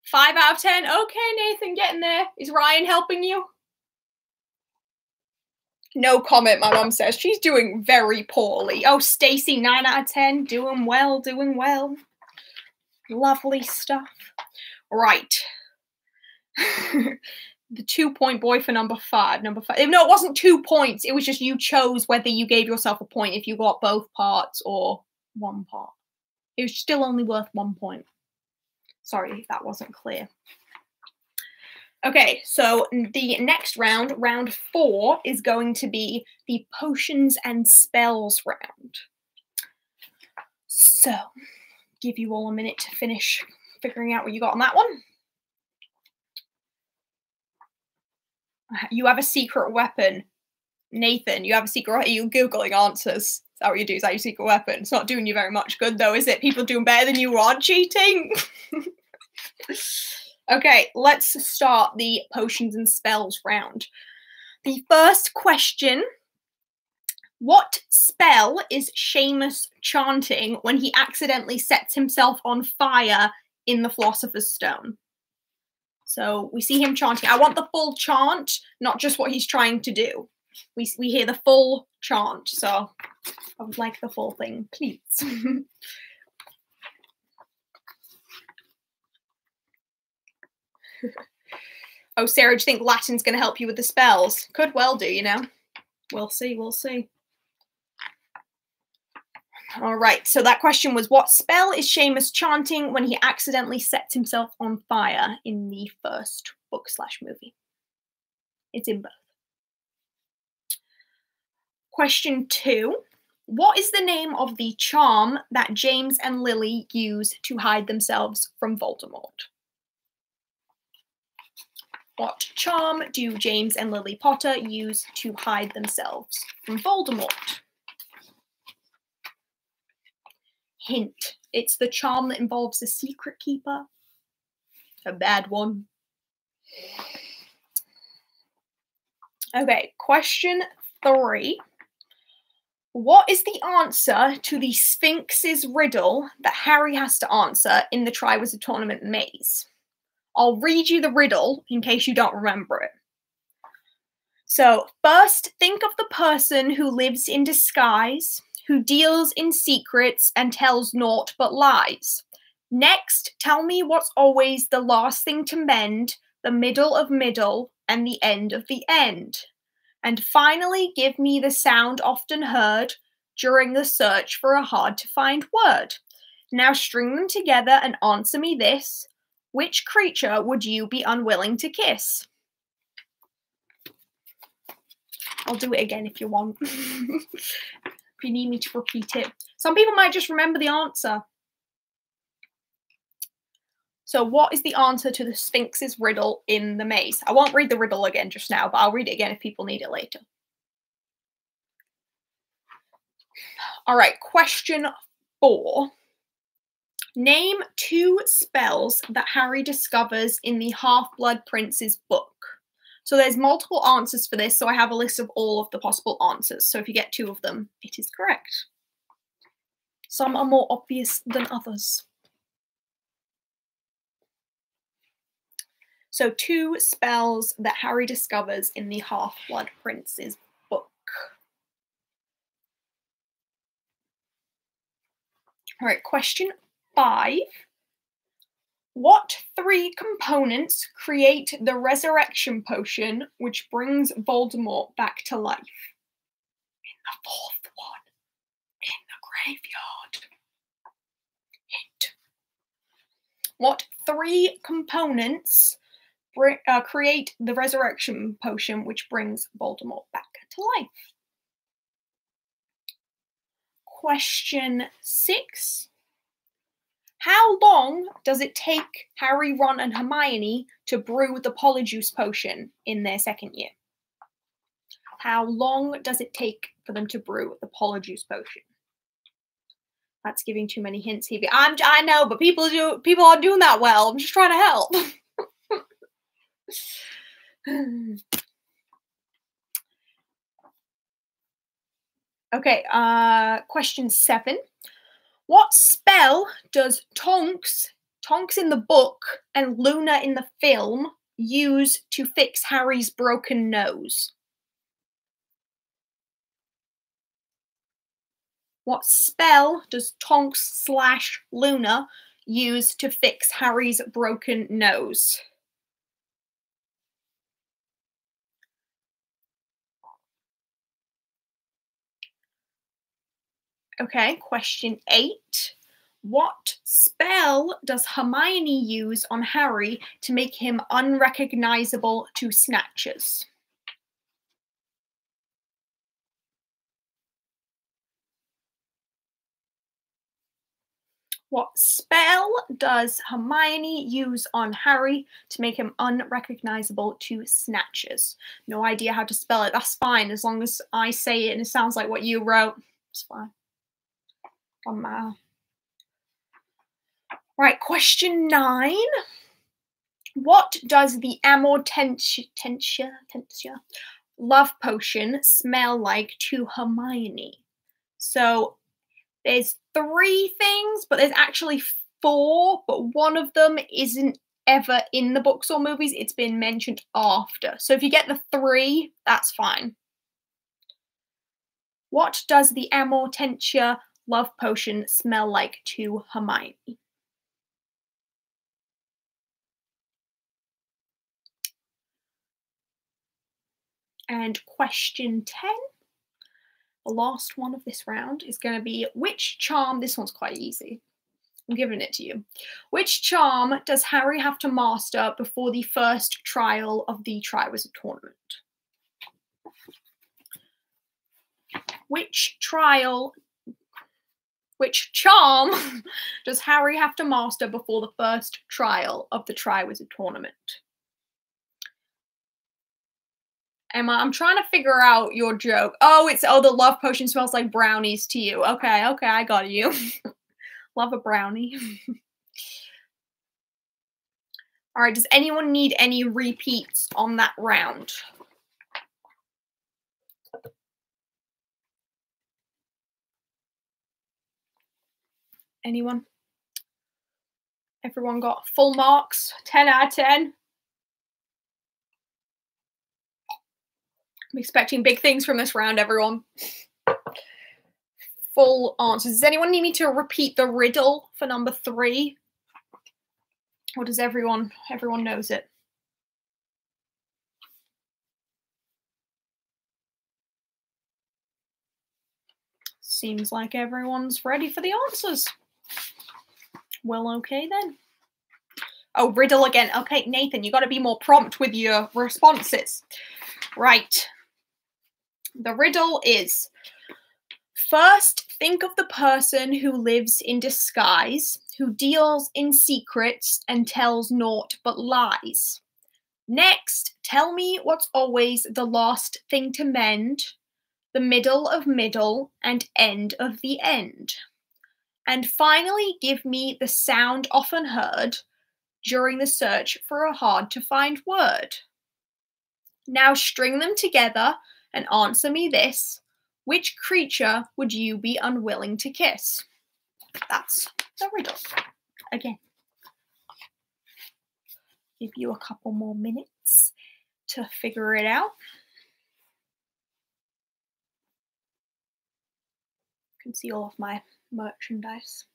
[SPEAKER 1] 5 out of 10. Okay, Nathan, getting there. Is Ryan helping you? No comment, my mum says. She's doing very poorly. Oh, Stacey, 9 out of 10. Doing well, doing well. Lovely stuff. Right. The 2-point boy for number 5. Number 5. No, it wasn't 2 points. It was just you chose whether you gave yourself a point if you got both parts or one part. It was still only worth 1 point. Sorry if that wasn't clear. Okay, so the next round, round 4, is going to be the potions and spells round. So, give you all a minute to finish figuring out what you got on that one. You have a secret weapon. Nathan, you have a secret weapon. You're Googling answers. Is that what you do? Is that your secret weapon? It's not doing you very much good, though, is it? People doing better than you aren't cheating. Okay, let's start the potions and spells round. The first question: what spell is Seamus chanting when he accidentally sets himself on fire in the Philosopher's Stone? So we see him chanting. I want the full chant, not just what he's trying to do. We hear the full chant, so I would like the full thing, please. Oh, Sarah, do you think Latin's going to help you with the spells? Could well do, you know. We'll see, we'll see. All right, so that question was, what spell is Seamus chanting when he accidentally sets himself on fire in the first book/movie? It's in both. Question 2. What is the name of the charm that James and Lily use to hide themselves from Voldemort? What charm do James and Lily Potter use to hide themselves from Voldemort? Hint: it's the charm that involves a secret keeper. A bad one. Okay, question 3. What is the answer to the Sphinx's riddle that Harry has to answer in the Triwizard Tournament maze? I'll read you the riddle in case you don't remember it. So, first, think of the person who lives in disguise, who deals in secrets and tells naught but lies. Next, tell me what's always the last thing to mend, the middle of middle, and the end of the end. And finally, give me the sound often heard during the search for a hard-to-find word. Now string them together and answer me this. Which creature would you be unwilling to kiss? I'll do it again if you want. If you need me to repeat it. Some people might just remember the answer. So what is the answer to the Sphinx's riddle in the maze? I won't read the riddle again just now, but I'll read it again if people need it later. All right, question 4. Name 2 spells that Harry discovers in the Half-Blood Prince's book. So there's multiple answers for this, so I have a list of all of the possible answers. So if you get 2 of them, it is correct. Some are more obvious than others. So 2 spells that Harry discovers in the Half-Blood Prince's book. All right, question 5. What 3 components create the resurrection potion which brings Voldemort back to life? In the 4th one, in the graveyard. Hint. What 3 components create the resurrection potion which brings Voldemort back to life? Question 6. How long does it take Harry, Ron, and Hermione to brew the Polyjuice potion in their 2nd year? How long does it take for them to brew the Polyjuice potion? That's giving too many hints, Hebe. I know, but people aren't doing that well. I'm just trying to help. Okay, question 7. What spell does Tonks in the book and Luna in the film use to fix Harry's broken nose? What spell does Tonks/Luna use to fix Harry's broken nose? Okay, question 8. What spell does Hermione use on Harry to make him unrecognizable to Snatchers? What spell does Hermione use on Harry to make him unrecognizable to Snatchers? No idea how to spell it. That's fine, as long as I say it and it sounds like what you wrote. It's fine. Doesn't matter. Right, question 9. What does the Amortentia love potion smell like to Hermione? So there's 3 things, but there's actually 4, but one of them isn't ever in the books or movies. It's been mentioned after. So if you get the 3, that's fine. What does the Amortentia love potion smell like to Hermione? And question 10, the last one of this round, is going to be which charm, this one's quite easy. I'm giving it to you. Which charm does Harry have to master before the first trial of the Triwizard Tournament? Which charm does Harry have to master before the first trial of the Triwizard Tournament? Emma, I'm trying to figure out your joke. Oh, the love potion smells like brownies to you. Okay, I got you. Love a brownie. All right, does anyone need any repeats on that round? Anyone? Everyone got full marks? 10 out of 10? I'm expecting big things from this round, everyone. Full answers. Does anyone need me to repeat the riddle for number 3? Or does everyone knows it? Seems like everyone's ready for the answers. Well, okay then. Oh, riddle again. Okay, Nathan, you got to be more prompt with your responses. Right. The riddle is, first, think of the person who lives in disguise, who deals in secrets and tells naught but lies. Next, tell me what's always the last thing to mend, the middle of middle and end of the end. And finally, give me the sound often heard during the search for a hard-to-find word. Now string them together and answer me this. Which creature would you be unwilling to kiss? That's the riddle. Again. Give you a couple more minutes to figure it out. You can see all of my merchandise.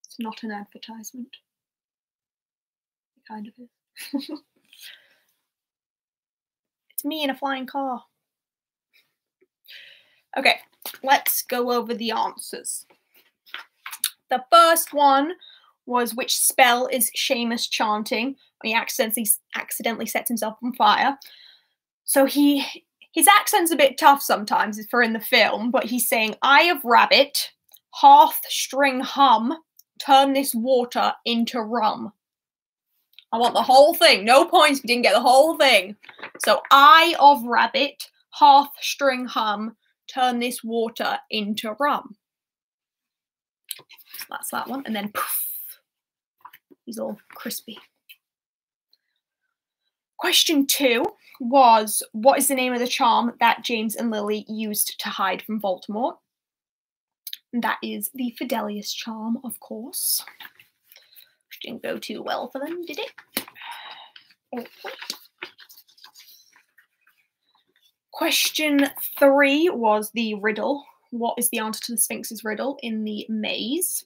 [SPEAKER 1] It's not an advertisement. It kind of is. It's me in a flying car. Okay, let's go over the answers. The first one was which spell is Seamus chanting when he accidentally sets himself on fire. So his accent's a bit tough sometimes for in the film, but he's saying, Eye of Rabbit, hearth string hum, turn this water into rum. I want the whole thing. No points if you didn't get the whole thing. So Eye of Rabbit, hearth string hum, turn this water into rum. So that's that one. And then poof, he's all crispy. Question 2 was, what is the name of the charm that James and Lily used to hide from Voldemort? And that is the Fidelius charm, of course. Which didn't go too well for them, did it? Oh. Question 3 was the riddle. What is the answer to the Sphinx's riddle in the maze?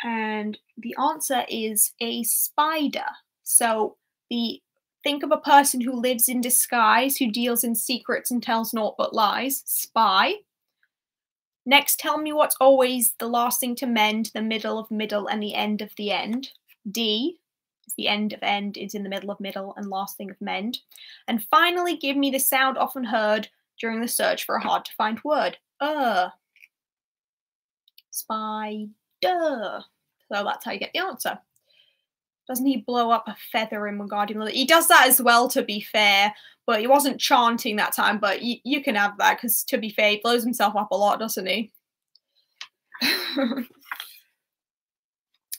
[SPEAKER 1] And the answer is a spider. So think of a person who lives in disguise, who deals in secrets and tells naught but lies. Spy. Next, tell me what's always the last thing to mend, the middle of middle and the end of the end. D. The end of end is in the middle of middle and last thing of mend. And finally, give me the sound often heard during the search for a hard-to-find word. Spider. So that's how you get the answer. Doesn't he blow up a feather in Wingardium Lily? He does that as well, to be fair, but he wasn't chanting that time, but you can have that, because to be fair, he blows himself up a lot, doesn't he?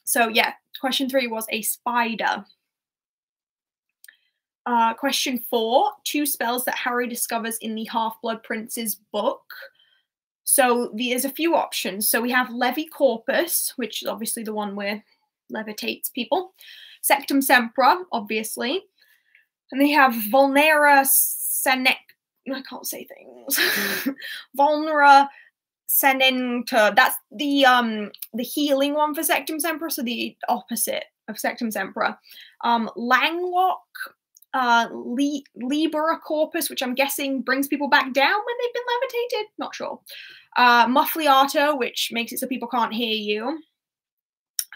[SPEAKER 1] So yeah, question 3 was a spider. Question 4, 2 spells that Harry discovers in the Half-Blood Prince's book. So there's a few options. So we have Levi Corpus, which is obviously the one where levitates people. Sectum Sempra, obviously. And then you have Vulnera Senec. I can't say things. Vulnera Senenta. That's the healing one for Sectum Sempra, so the opposite of Sectum Sempra. Langlock, Libera Corpus, which I'm guessing brings people back down when they've been levitated. Not sure. Muffliato, which makes it so people can't hear you.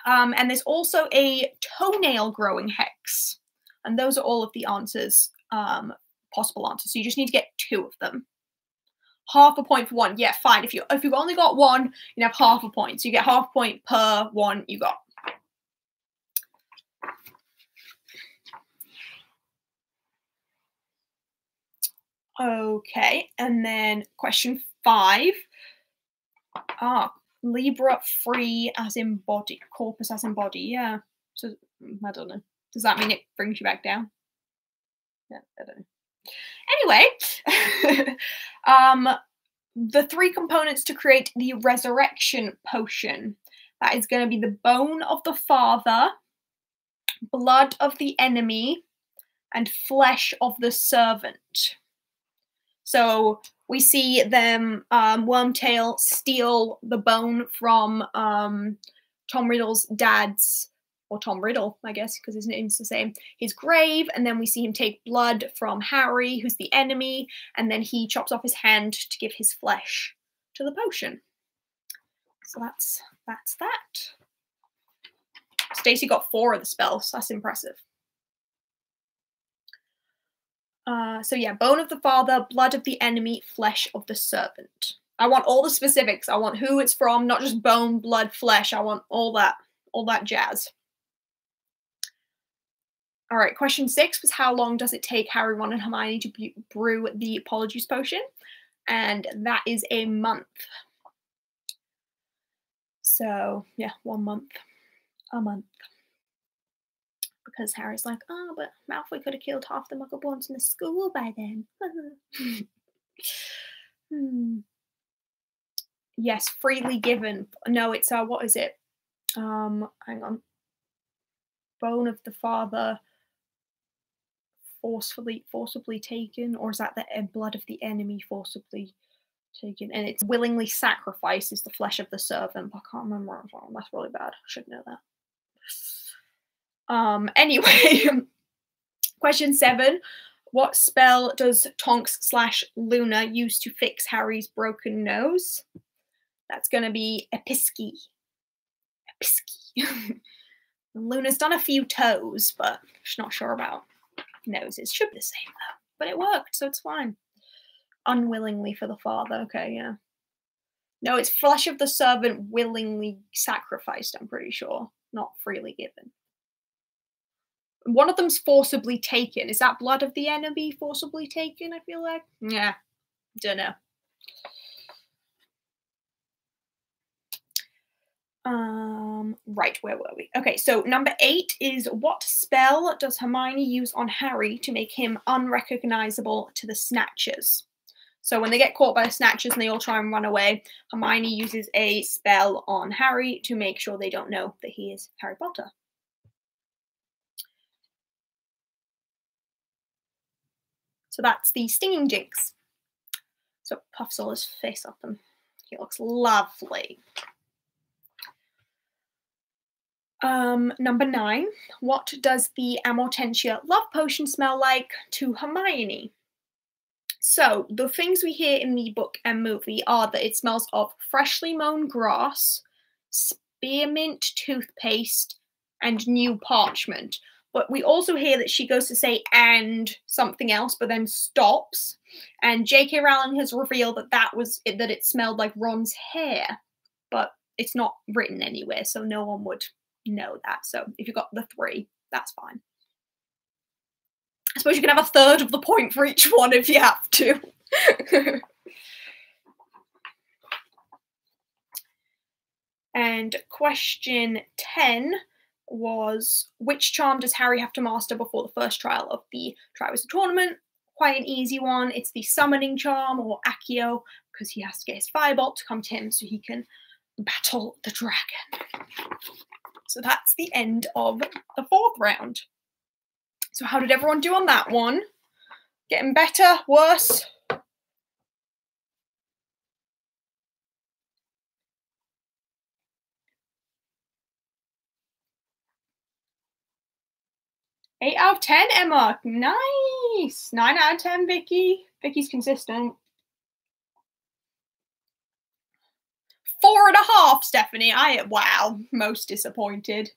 [SPEAKER 1] And there's also a toenail growing hex. And those are all of the answers, possible answers. So you just need to get 2 of them. Half a point for 1. Yeah, fine. If you've only got 1, you have half a point. So you get half a point per 1 you got. Okay, and then question 5. Libra free as in body, corpus as in body. Yeah. So I don't know. Does that mean it brings you back down? Yeah, I don't know. Anyway, the 3 components to create the resurrection potion. That is going to be the bone of the father, blood of the enemy, and flesh of the servant. So we see them, Wormtail steal the bone from Tom Riddle's dad's, or Tom Riddle, I guess, because his name's the same, his grave, and then we see him take blood from Harry, who's the enemy, and then he chops off his hand to give his flesh to the potion. So that's that. Stacey got 4 of the spells. That's impressive. So yeah, bone of the father, blood of the enemy, flesh of the servant. I want all the specifics. I want who it's from, not just bone, blood, flesh. I want all that jazz. All right, question 6 was how long does it take Harry, Ron, and Hermione to brew the Polyjuice Potion? And that is a month. So yeah, 1 month. A month. Because Harry's like, oh, but Malfoy could have killed half the Muggleborns in the school by then. Yes, freely given. No, it's what is it? Hang on. Bone of the father, forcibly taken, or is that the blood of the enemy forcibly taken? And it's willingly sacrifices the flesh of the servant. I can't remember. That's really bad. I should know that. Anyway, question 7. What spell does Tonks/Luna use to fix Harry's broken nose? That's going to be Episky. Luna's done a few toes, but she's not sure about noses. Should be the same though. But it worked, so it's fine. Unwillingly for the father. Okay, yeah. No, it's flesh of the servant willingly sacrificed, I'm pretty sure. Not freely given. One of them's forcibly taken. Is that blood of the enemy forcibly taken, I feel like? Yeah. Don't know. Right, where were we? Okay, so number 8 is what spell does Hermione use on Harry to make him unrecognizable to the Snatchers? So when they get caught by the Snatchers and they all try and run away, Hermione uses a spell on Harry to make sure they don't know that he is Harry Potter. So that's the Stinging Jinx. So puffs all his face up and he looks lovely. Number 9. What does the Amortentia love potion smell like to Hermione? So the things we hear in the book and movie are that it smells of freshly mown grass, spearmint toothpaste, and new parchment. But we also hear that she goes to say and something else, but then stops. And J.K. Rowling has revealed that that it smelled like Ron's hair, but it's not written anywhere, so no one would know that. So if you got the 3, that's fine. I suppose you can have a third of the point for each one if you have to. And question 10. was, which charm does Harry have to master before the first trial of the Triwizard Tournament? Quite an easy one. It's the summoning charm, or Accio, because he has to get his firebolt to come to him so he can battle the dragon. So that's the end of the fourth round. So how did everyone do on that one? Getting better? Worse? Eight out of 10, Emma. Nice. 9 out of 10, Vicky. Vicky's consistent. 4.5, Stephanie. Wow, most disappointed.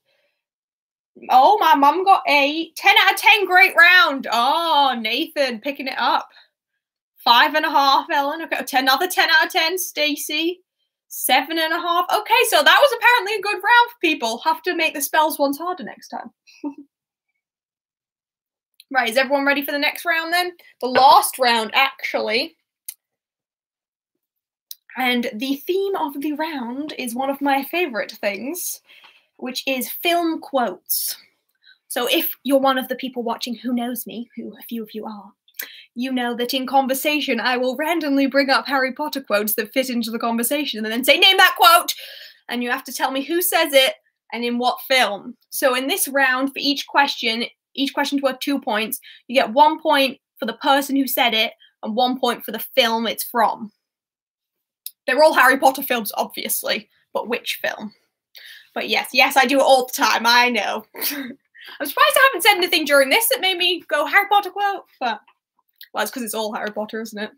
[SPEAKER 1] Oh, my mum got 8. 10 out of 10, great round. Oh, Nathan picking it up. 5.5, Ellen. Okay, another 10 out of 10, Stacey. 7.5. Okay, so that was apparently a good round for people. Have to make the spells ones harder next time. Right, is everyone ready for the next round then? The last round, actually. And the theme of the round is one of my favourite things, which is film quotes. So if you're one of the people watching who knows me, who a few of you are, you know that in conversation I will randomly bring up Harry Potter quotes that fit into the conversation and then say, name that quote! And you have to tell me who says it and in what film. So in this round, for each question's worth 2 points. You get 1 point for the person who said it and 1 point for the film it's from. They're all Harry Potter films, obviously, but which film? But yes, I do it all the time, I know. I'm surprised I haven't said anything during this that made me go Harry Potter quote, but, well, it's because it's all Harry Potter, isn't it?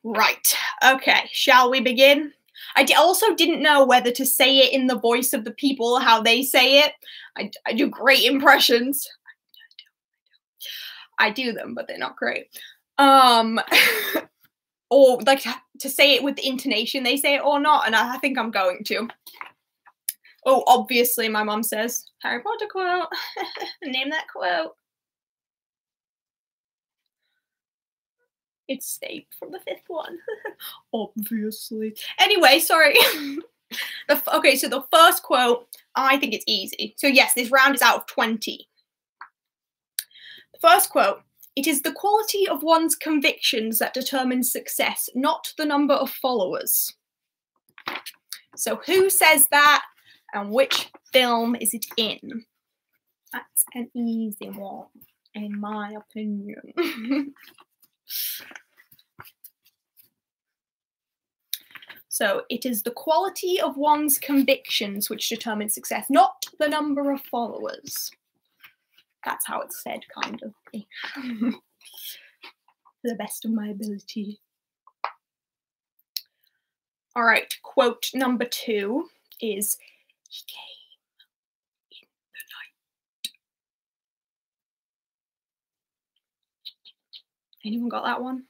[SPEAKER 1] Right, okay, shall we begin? I also didn't know whether to say it in the voice of the people, how they say it. I do great impressions. I do them, but they're not great. Or like to say it with the intonation they say it or not, and I think I'm going to. Oh, obviously my mum says, Harry Potter quote. Name that quote. It's Snape from the 5th one. Obviously. Anyway, sorry. Okay, so the first quote, I think it's easy. So yes, this round is out of 20. The first quote, it is the quality of one's convictions that determines success, not the number of followers. So who says that and which film is it in? That's an easy one, in my opinion. So it is the quality of one's convictions which determines success, not the number of followers. That's how it's said, kind of. To the best of my ability. All right, quote number 2 is, he came in the night. Anyone got that one?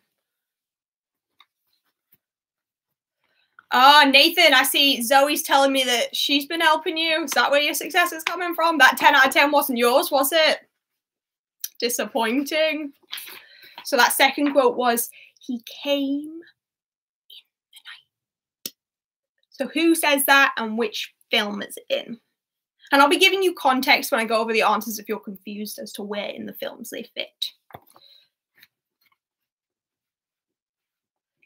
[SPEAKER 1] Nathan, I see Zoe's telling me that she's been helping you. Is that where your success is coming from? That 10 out of 10 wasn't yours, was it? Disappointing. So that second quote was, he came in the night. So who says that and which film is it in? And I'll be giving you context when I go over the answers if you're confused as to where in the films they fit.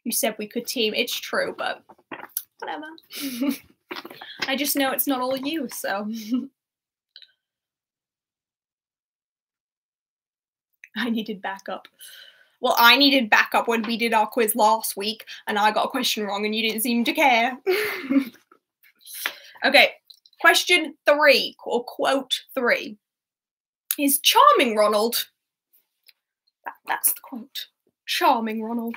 [SPEAKER 1] You said we could team. It's true, but whatever. I just know it's not all you, so. I needed backup. Well, I needed backup when we did our quiz last week, and I got a question wrong, and you didn't seem to care. Okay, question 3, or quote 3, is charming Ronald. That's the quote. Charming Ronald.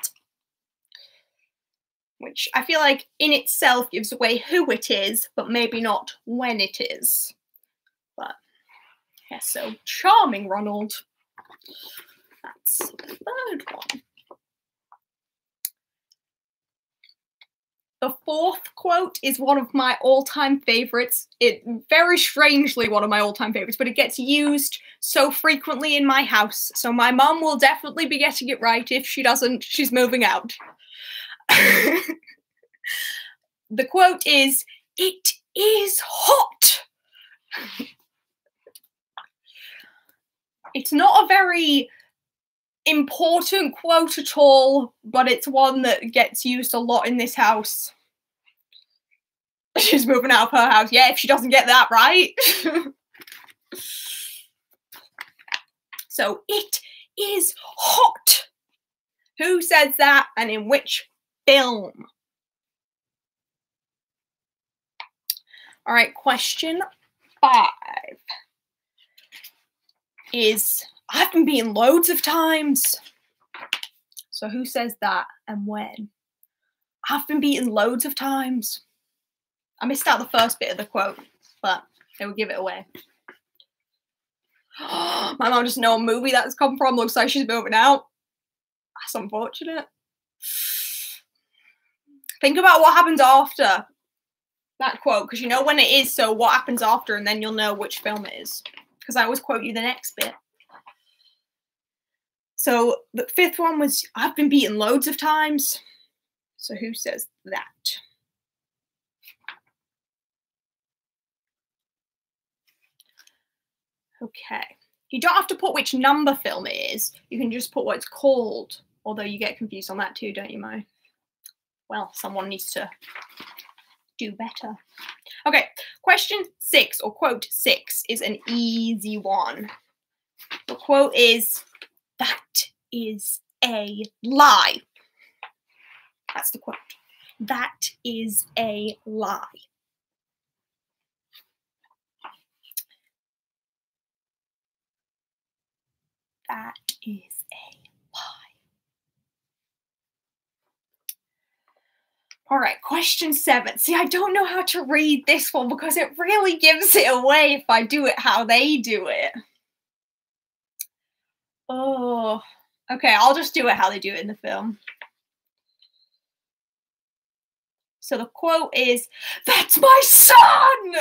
[SPEAKER 1] Which I feel like in itself gives away who it is, but maybe not when it is. But, yeah, so charming Ronald. That's the third one. The fourth quote is one of my all-time favourites. It very strangely one of my all-time favourites, but it gets used so frequently in my house. So my mum will definitely be getting it right. If she doesn't, she's moving out. The quote is, "It is hot. It's not a very important quote at all, but it's one that gets used a lot in this house. She's moving out of her house. Yeah, if she doesn't get that right. So, it is hot. Who says that and in which film? All right, question 5 is, I've been beaten loads of times. So who says that and when? I've been beaten loads of times. I missed out the first bit of the quote, but they will give it away. My mom doesn't know a movie that's come from. Looks like she's moving out. That's unfortunate. Think about what happens after that quote, because you know when it is, so what happens after, and then you'll know which film it is. Because I always quote you the next bit. So the 5th one was, I've been beaten loads of times. So who says that? Okay. You don't have to put which number film it is. You can just put what it's called. Although you get confused on that too, don't you, Mo? Well, someone needs to do better. Okay, question 6, or quote 6, is an easy one. The quote is, that is a lie. That's the quote. That is a lie. That is a lie. All right, question 7. See, I don't know how to read this one because it really gives it away if I do it how they do it. Oh, okay, I'll just do it how they do it in the film. So the quote is, that's my son!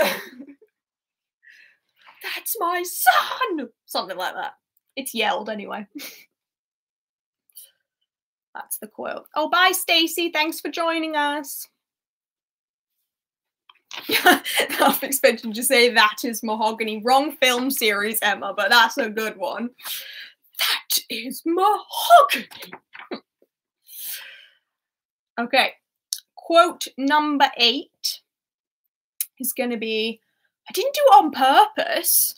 [SPEAKER 1] That's my son! Something like that. It's yelled anyway. That's the quote. Oh, bye, Stacey. Thanks for joining us. I'm expecting to say that is Mahogany. Wrong film series, Emma, but that's a good one. That is Mahogany. Okay. Quote number 8 is going to be, I didn't do it on purpose.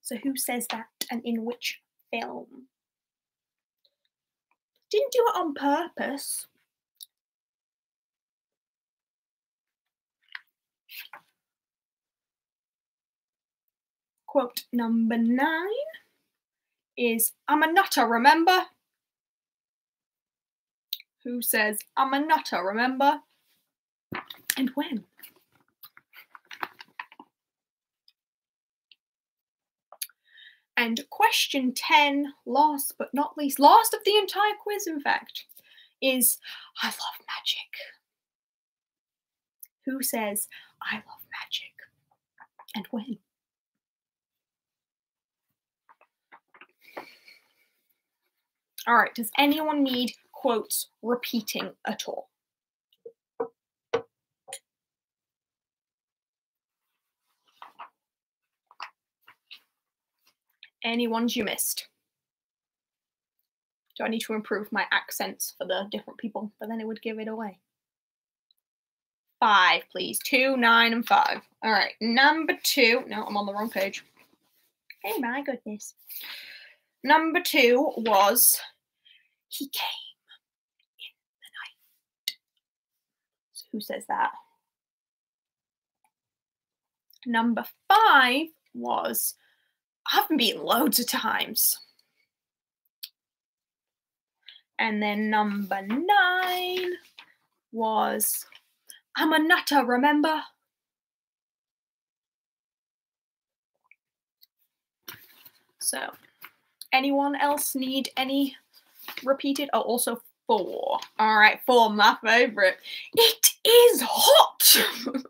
[SPEAKER 1] So who says that and in which film? Didn't do it on purpose. Quote number 9 is, I'm a nutter, remember? Who says, I'm a nutter, remember? And when? And question 10, last but not least, last of the entire quiz, in fact, is, I love magic. Who says, I love magic? And when? All right, does anyone need quotes repeating at all? Any ones you missed? Do I need to improve my accents for the different people? But then it would give it away. 5, please. 2, 9, and 5. All right, number 2. No, I'm on the wrong page. Oh my goodness. Number 2 was, he came in the night. So who says that? Number 5 was, I've been beaten loads of times. And then number 9 was, I'm a nutter, remember? So, anyone else need any repeated? Oh, also 4. All right, 4, my favorite. It is hot.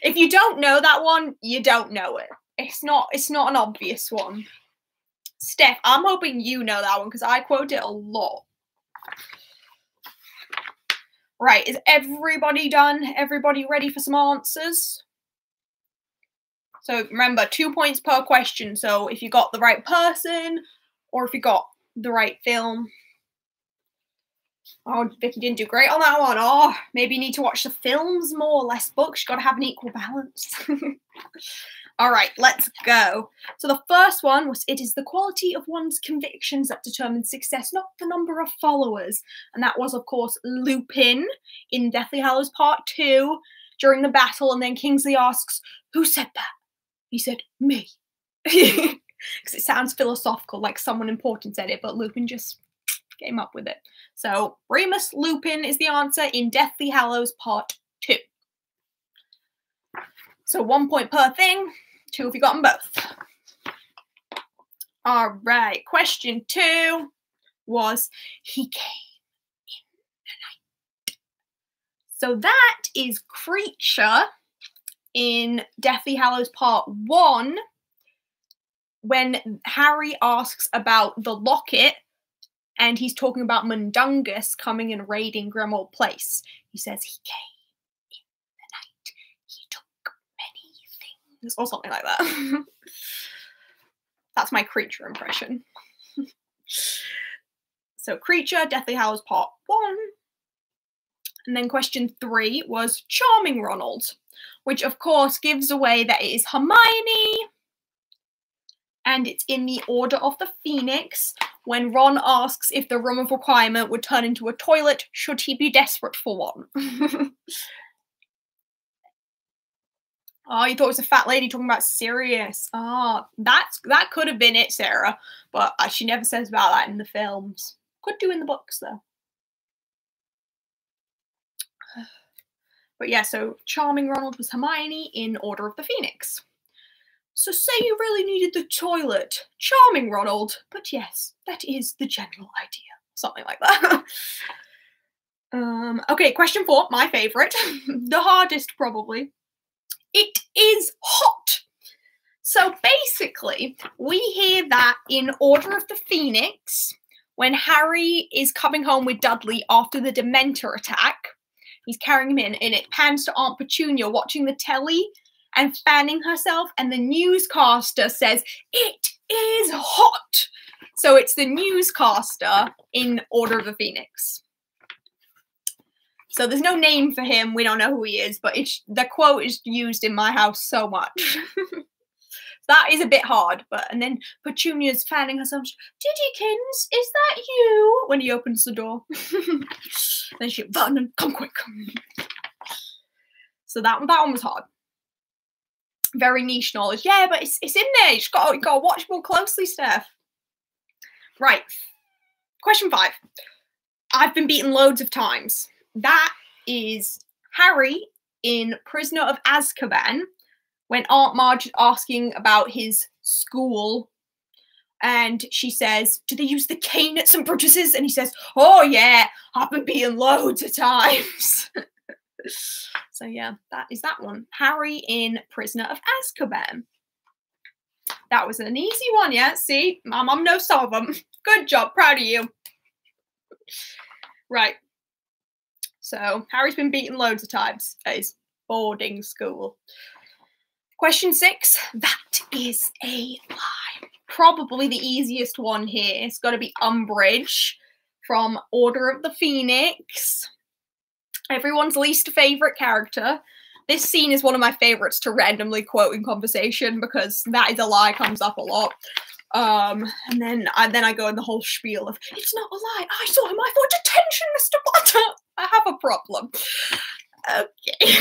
[SPEAKER 1] If you don't know that one, you don't know it. It's not an obvious one. Steph, I'm hoping you know that one because I quote it a lot. Right, is everybody done? Everybody ready for some answers? So remember, 2 points per question. So if you got the right person or if you got the right film. Oh, Vicky didn't do great on that one. Oh, maybe you need to watch the films more, less books. You've got to have an equal balance. All right, let's go. So the first one was, it is the quality of one's convictions that determines success, not the number of followers. And that was, of course, Lupin in Deathly Hallows Part 2 during the battle. And then Kingsley asks, who said that? He said, me. Because it sounds philosophical, like someone important said it, but Lupin just came up with it. So Remus Lupin is the answer in Deathly Hallows Part 2. So 1 point per thing. 2 if you got them both. All right. Question 2 was, he came in the night. So that is Creature in Deathly Hallows Part 1 when Harry asks about the locket and he's talking about Mundungus coming and raiding Grimmauld Place. He says he came in the night. He took many things, or something like that. That's my Creature impression. So Creature, Deathly Hallows Part 1. And then question 3 was Charming Ronald, which of course gives away that it is Hermione. And it's in the Order of the Phoenix when Ron asks if the Room of Requirement would turn into a toilet should he be desperate for one. Oh, you thought it was a fat lady talking about Sirius. Ah, that could have been it, Sarah. But she never says about that in the films. Could do in the books, though. But yeah, so Charming Ronald was Hermione in Order of the Phoenix. So say you really needed the toilet. Charming Ronald. But yes, that is the general idea. Something like that. Okay, question 4, my favourite. The hardest, probably. It is hot. So basically, we hear that in Order of the Phoenix, when Harry is coming home with Dudley after the Dementor attack, he's carrying him in, and it pans to Aunt Petunia watching the telly and fanning herself, and the newscaster says, it is hot. So it's the newscaster in Order of the Phoenix. So there's no name for him. We don't know who he is, but the quote is used in my house so much. That is a bit hard. And then Petunia's fanning herself. Diddykins, is that you? When he opens the door. Then she, Vernon, come quick. So that one was hard. Very niche knowledge. Yeah, but it's in there. You got to watch more closely, Steph. Right. Question 5. I've been beaten loads of times. That is Harry in Prisoner of Azkaban when Aunt Marge is asking about his school. And she says, do they use the cane at St. Brutus's? And he says, oh yeah, I've been beaten loads of times. So yeah, that is that one. Harry in Prisoner of Azkaban. That was an easy one, yeah? See, my mum knows some of them. Good job, proud of you. Right. So, Harry's been beaten loads of times at his boarding school. Question 6. That is a lie. Probably the easiest one here. It's got to be Umbridge from Order of the Phoenix. Everyone's least favourite character. This scene is one of my favourites to randomly quote in conversation because that is a lie comes up a lot. And then I go in the whole spiel of, it's not a lie, I saw him, I thought, detention, Mr. Potter, I have a problem. Okay.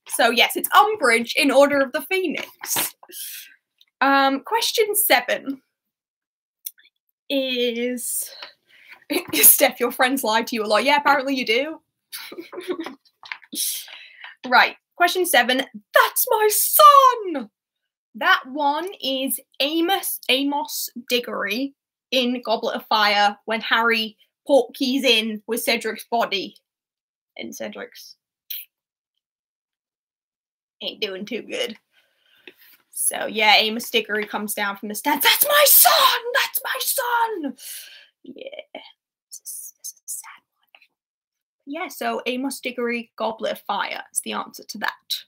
[SPEAKER 1] So yes, it's Umbridge in Order of the Phoenix. Question 7 is, Steph, your friends lied to you a lot. Yeah, apparently you do. Right, question 7, that's my son! That one is Amos Diggory in Goblet of Fire when Harry portkeys in with Cedric's body. And Cedric's ain't doing too good. So yeah, Amos Diggory comes down from the stands. That's my son! That's my son! Yeah. This is a sad Yeah, so Amos Diggory, Goblet of Fire is the answer to that.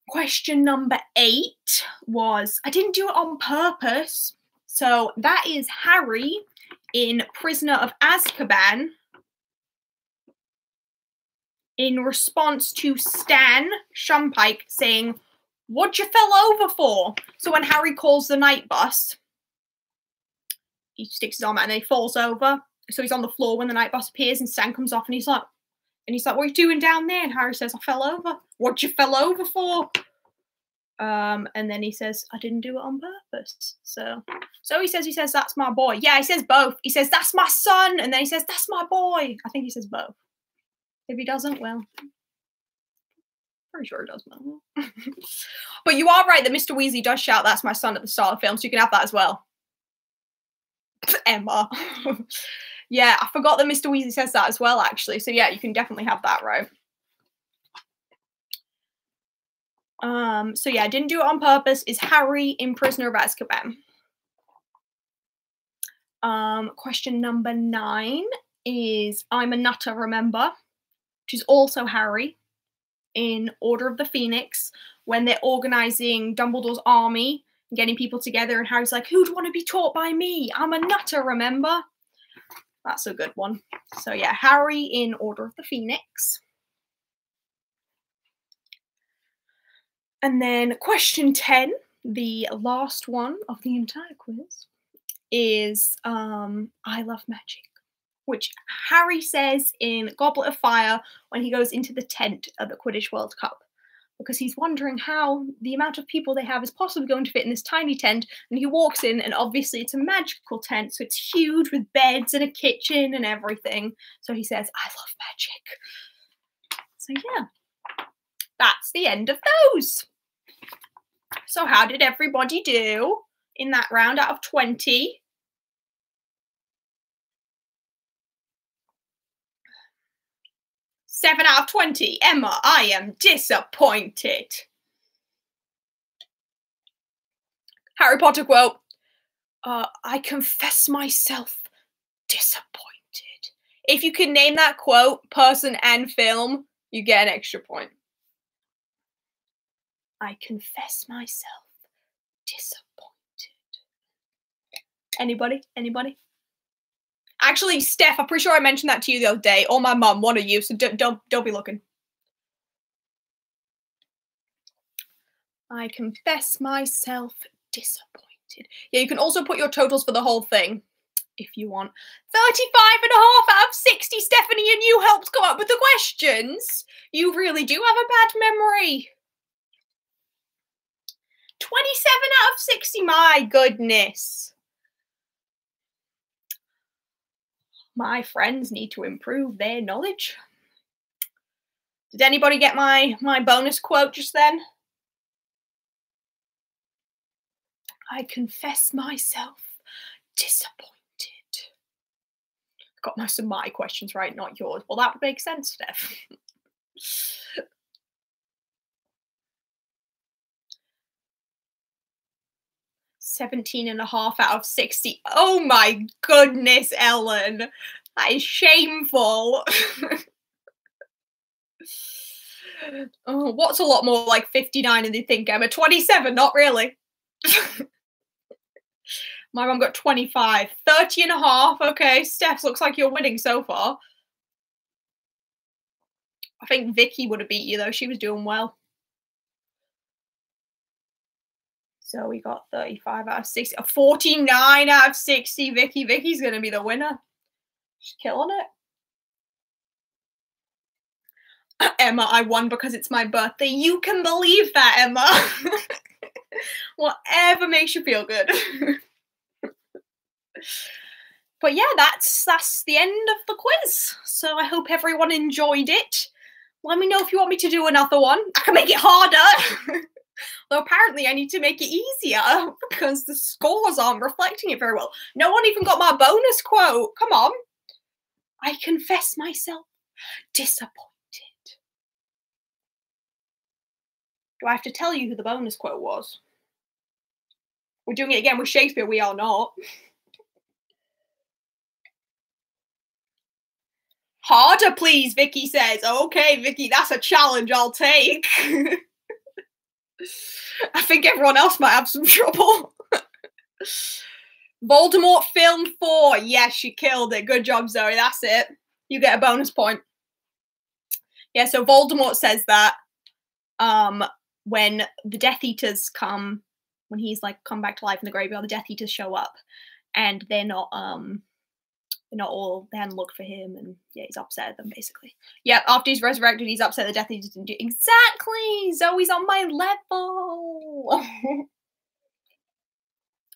[SPEAKER 1] Question number 8 was, I didn't do it on purpose. So that is Harry in Prisoner of Azkaban in response to Stan Shumpike saying, "What'd you fell over for?" So when Harry calls the night bus, he sticks his arm out and then he falls over. So he's on the floor when the night bus appears and Stan comes off and he's like, "What are you doing down there?" And Harry says, "I fell over." "What'd you fell over for?" And then he says, "I didn't do it on purpose." So he says, "That's my boy." Yeah, he says both. He says, "That's my son." And then he says, "That's my boy." I think he says both. If he doesn't, well, pretty sure he does. Well. But you are right that Mr. Weasley does shout, "That's my son" at the start of the film, so you can have that as well. Emma. Yeah, I forgot that Mr. Weasley says that as well, actually. So yeah, you can definitely have that right. So yeah, I didn't do it on purpose is Harry in Prisoner of Azkaban. Question number 9 is I'm a Nutter, remember? Which is also Harry in Order of the Phoenix when they're organizing Dumbledore's army and getting people together and Harry's like, "Who'd want to be taught by me? I'm a Nutter, remember?" That's a good one. So yeah, Harry in Order of the Phoenix. And then question 10, the last one of the entire quiz, is I love magic, which Harry says in Goblet of Fire when he goes into the tent at the Quidditch World Cup, because he's wondering how the amount of people they have is possibly going to fit in this tiny tent, and he walks in and obviously it's a magical tent, so it's huge with beds and a kitchen and everything. So he says, "I love magic." So yeah, that's the end of those. So how did everybody do in that round out of 20? Seven out of 20. Emma, I am disappointed. Harry Potter quote. I confess myself disappointed. If you can name that quote, person, and film, you get an extra point. I confess myself disappointed. Anybody? Anybody? Actually, Steph, I'm pretty sure I mentioned that to you the other day, or my mum, one of you, so don't be looking. I confess myself disappointed. Yeah, you can also put your totals for the whole thing if you want. 35.5 out of 60, Stephanie, and you helped come up with the questions. You really do have a bad memory. 27 out of 60, my goodness. My friends need to improve their knowledge. Did anybody get my bonus quote just then? I confess myself disappointed. Got most of my questions right, not yours. Well, that would make sense, Steph. 17.5 out of 60. Oh my goodness, Ellen. That is shameful. Oh, what's a lot more like 59 than you think, Emma? 27, not really. My mum got 25. 30.5. Okay, Steph, looks like you're winning so far. I think Vicky would have beat you, though. She was doing well. So we got 35 out of 60. 49 out of 60. Vicky. Vicky's going to be the winner. She's killing it. Emma, I won because it's my birthday. You can believe that, Emma. Whatever makes you feel good. But yeah, that's the end of the quiz. So I hope everyone enjoyed it. Let me know if you want me to do another one. I can make it harder. Though apparently I need to make it easier because the scores aren't reflecting it very well. No one even got my bonus quote. Come on. I confess myself disappointed. Do I have to tell you who the bonus quote was? We're doing it again with Shakespeare. We are not. Harder, please, Vicky says. Okay, Vicky, that's a challenge I'll take. I think everyone else might have some trouble. Voldemort film 4. Yes, she killed it. Good job, Zoe. That's it. You get a bonus point. Yeah, so Voldemort says that when the Death Eaters come, when he's like come back to life in the graveyard, the Death Eaters show up, and they're not all, they hadn't looked for him, and yeah, he's upset at them basically. Yep, after he's resurrected, he's upset the Death Eaters didn't do exactly. Zoe's on my level.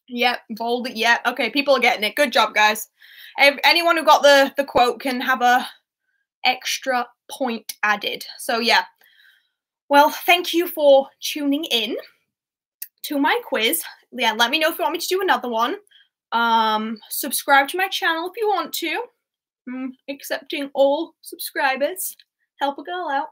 [SPEAKER 1] Yep, bold. Yep. Okay, people are getting it. Good job, guys. Anyone who got the quote can have a extra point added. So yeah. Well, thank you for tuning in to my quiz. Yeah, let me know if you want me to do another one. Subscribe to my channel if you want to. Accepting all subscribers. Help a girl out.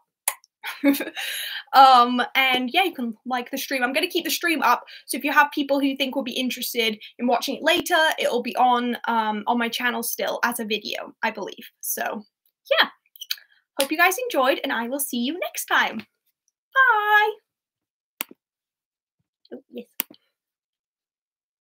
[SPEAKER 1] And yeah, you can like the stream. I'm going to keep the stream up, so if you have people who you think will be interested in watching it later, it'll be on my channel still as a video, I believe. So yeah, hope you guys enjoyed, and I will see you next time. Bye. Oh, yes.